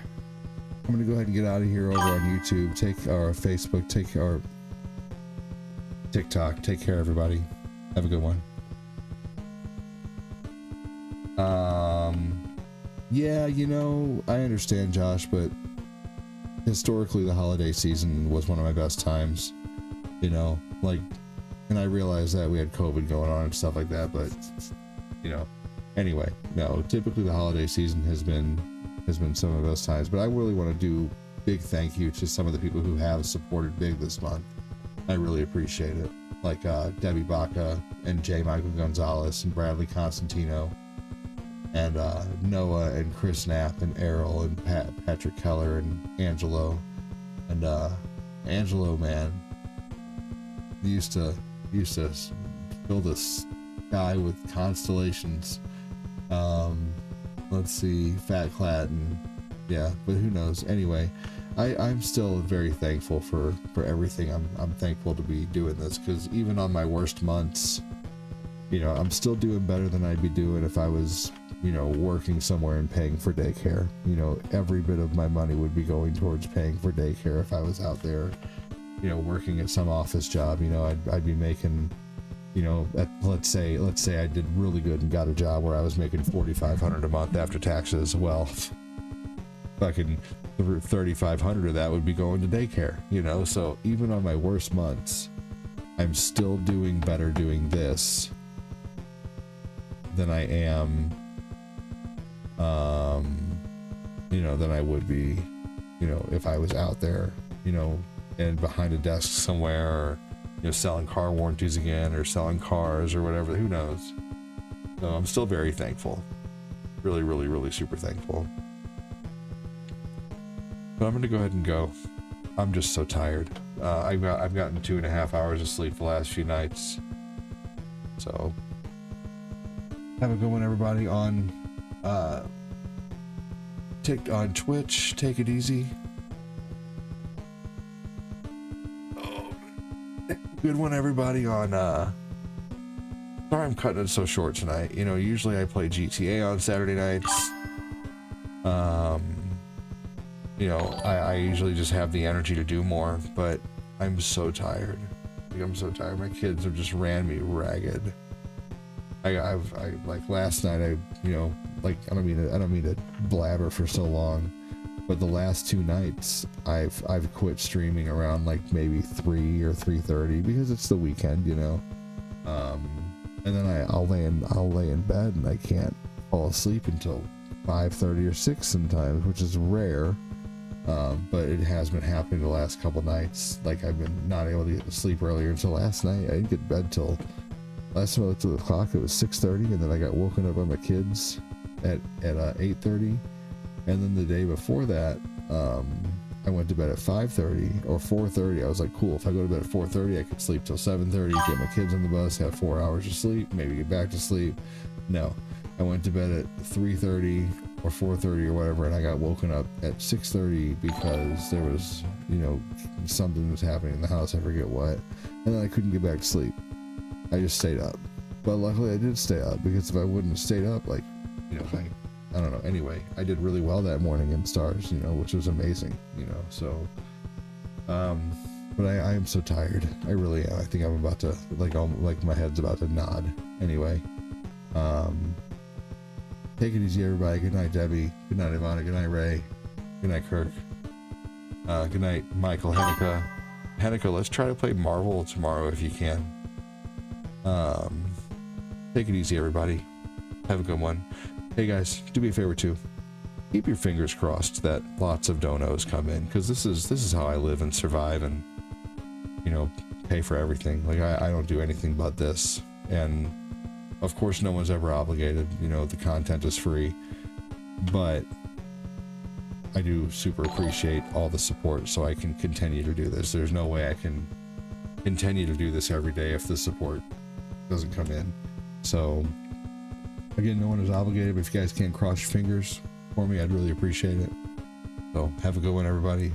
I'm gonna go ahead and get out of here over on YouTube. Take our Facebook, take our TikTok. Take care, everybody. Have a good one. Yeah, you know, I understand, Josh, but historically the holiday season was one of my best times. You know, like, and I realized that we had COVID going on and stuff like that, but you know, anyway, no, typically the holiday season has been some of those times, but I really want to do big thank you to some of the people who have supported Big this month. I really appreciate it, like Debbie Baca and J. Michael Gonzalez and Bradley Constantino and Noah and Chris Knapp and Errol and Patrick Keller and Angelo. And Angelo, man, used to build this guy with constellations. Let's see, Fat Clat, and yeah, but who knows. Anyway, I'm still very thankful for everything. I'm thankful to be doing this, because even on my worst months, you know, I'm still doing better than I'd be doing if I was, you know, working somewhere and paying for daycare. You know, every bit of my money would be going towards paying for daycare if I was out there, you know, working at some office job. You know, I'd be making, you know, let's say I did really good and got a job where I was making $4,500 a month after taxes. Well, fucking 3,500 of that would be going to daycare, you know. So even on my worst months, I'm still doing better doing this than I am, you know, than I would be, you know, if I was out there, you know, and behind a desk somewhere, or, you know, selling car warranties again, or selling cars or whatever, who knows. So I'm still very thankful. Really, really, really super thankful. But I'm gonna go ahead and go. I'm just so tired. I've gotten 2.5 hours of sleep the last few nights. So have a good one, everybody, on Twitch. Take it easy. Good one, everybody, on sorry I'm cutting it so short tonight. You know, usually I play GTA on Saturday nights. You know, I usually just have the energy to do more, but I'm so tired. Like, I'm so tired. My kids have just ran me ragged. I like last night, you know, like, I don't mean to blabber for so long, but the last 2 nights I've quit streaming around like maybe 3 or 3:30 because it's the weekend, you know. And then I'll lay in bed and I can't fall asleep until 5:30 or 6 sometimes, which is rare. But it has been happening the last couple nights. Like, I've been not able to get to sleep earlier until last night. I didn't get to bed till last time I looked at the clock, it was 6:30, and then I got woken up by my kids at 8:30, and then the day before that, I went to bed at 5:30 or 4:30. I was like, cool, if I go to bed at 4:30, I could sleep till 7:30, get my kids on the bus, have 4 hours of sleep, maybe get back to sleep. No, I went to bed at 3:30 or 4:30 or whatever, and I got woken up at 6:30 because there was, something was happening in the house, I forget what, and then I couldn't get back to sleep. I just stayed up. But luckily I did stay up, because if I wouldn't have stayed up, I don't know. Anyway, I did really well that morning in stars, which was amazing, so, but I am so tired. I really am. I think I'm about to, my head's about to nod. Anyway, take it easy, everybody. Good night, Debbie. Good night, Ivana. Good night, Ray. Good night, Kirk. Good night, Michael, Hennika. Hennika, let's try to play Marvel tomorrow if you can. Take it easy, everybody. Have a good one. Hey guys, do me a favor too. Keep your fingers crossed that lots of donos come in, because this is how I live and survive and pay for everything. I don't do anything but this, and of course no one's ever obligated. The content is free, but I do super appreciate all the support so I can continue to do this. There's no way I can continue to do this every day if the support doesn't come in. So again, no one is obligated, but if you guys can cross your fingers for me, I'd really appreciate it. So have a good one, everybody.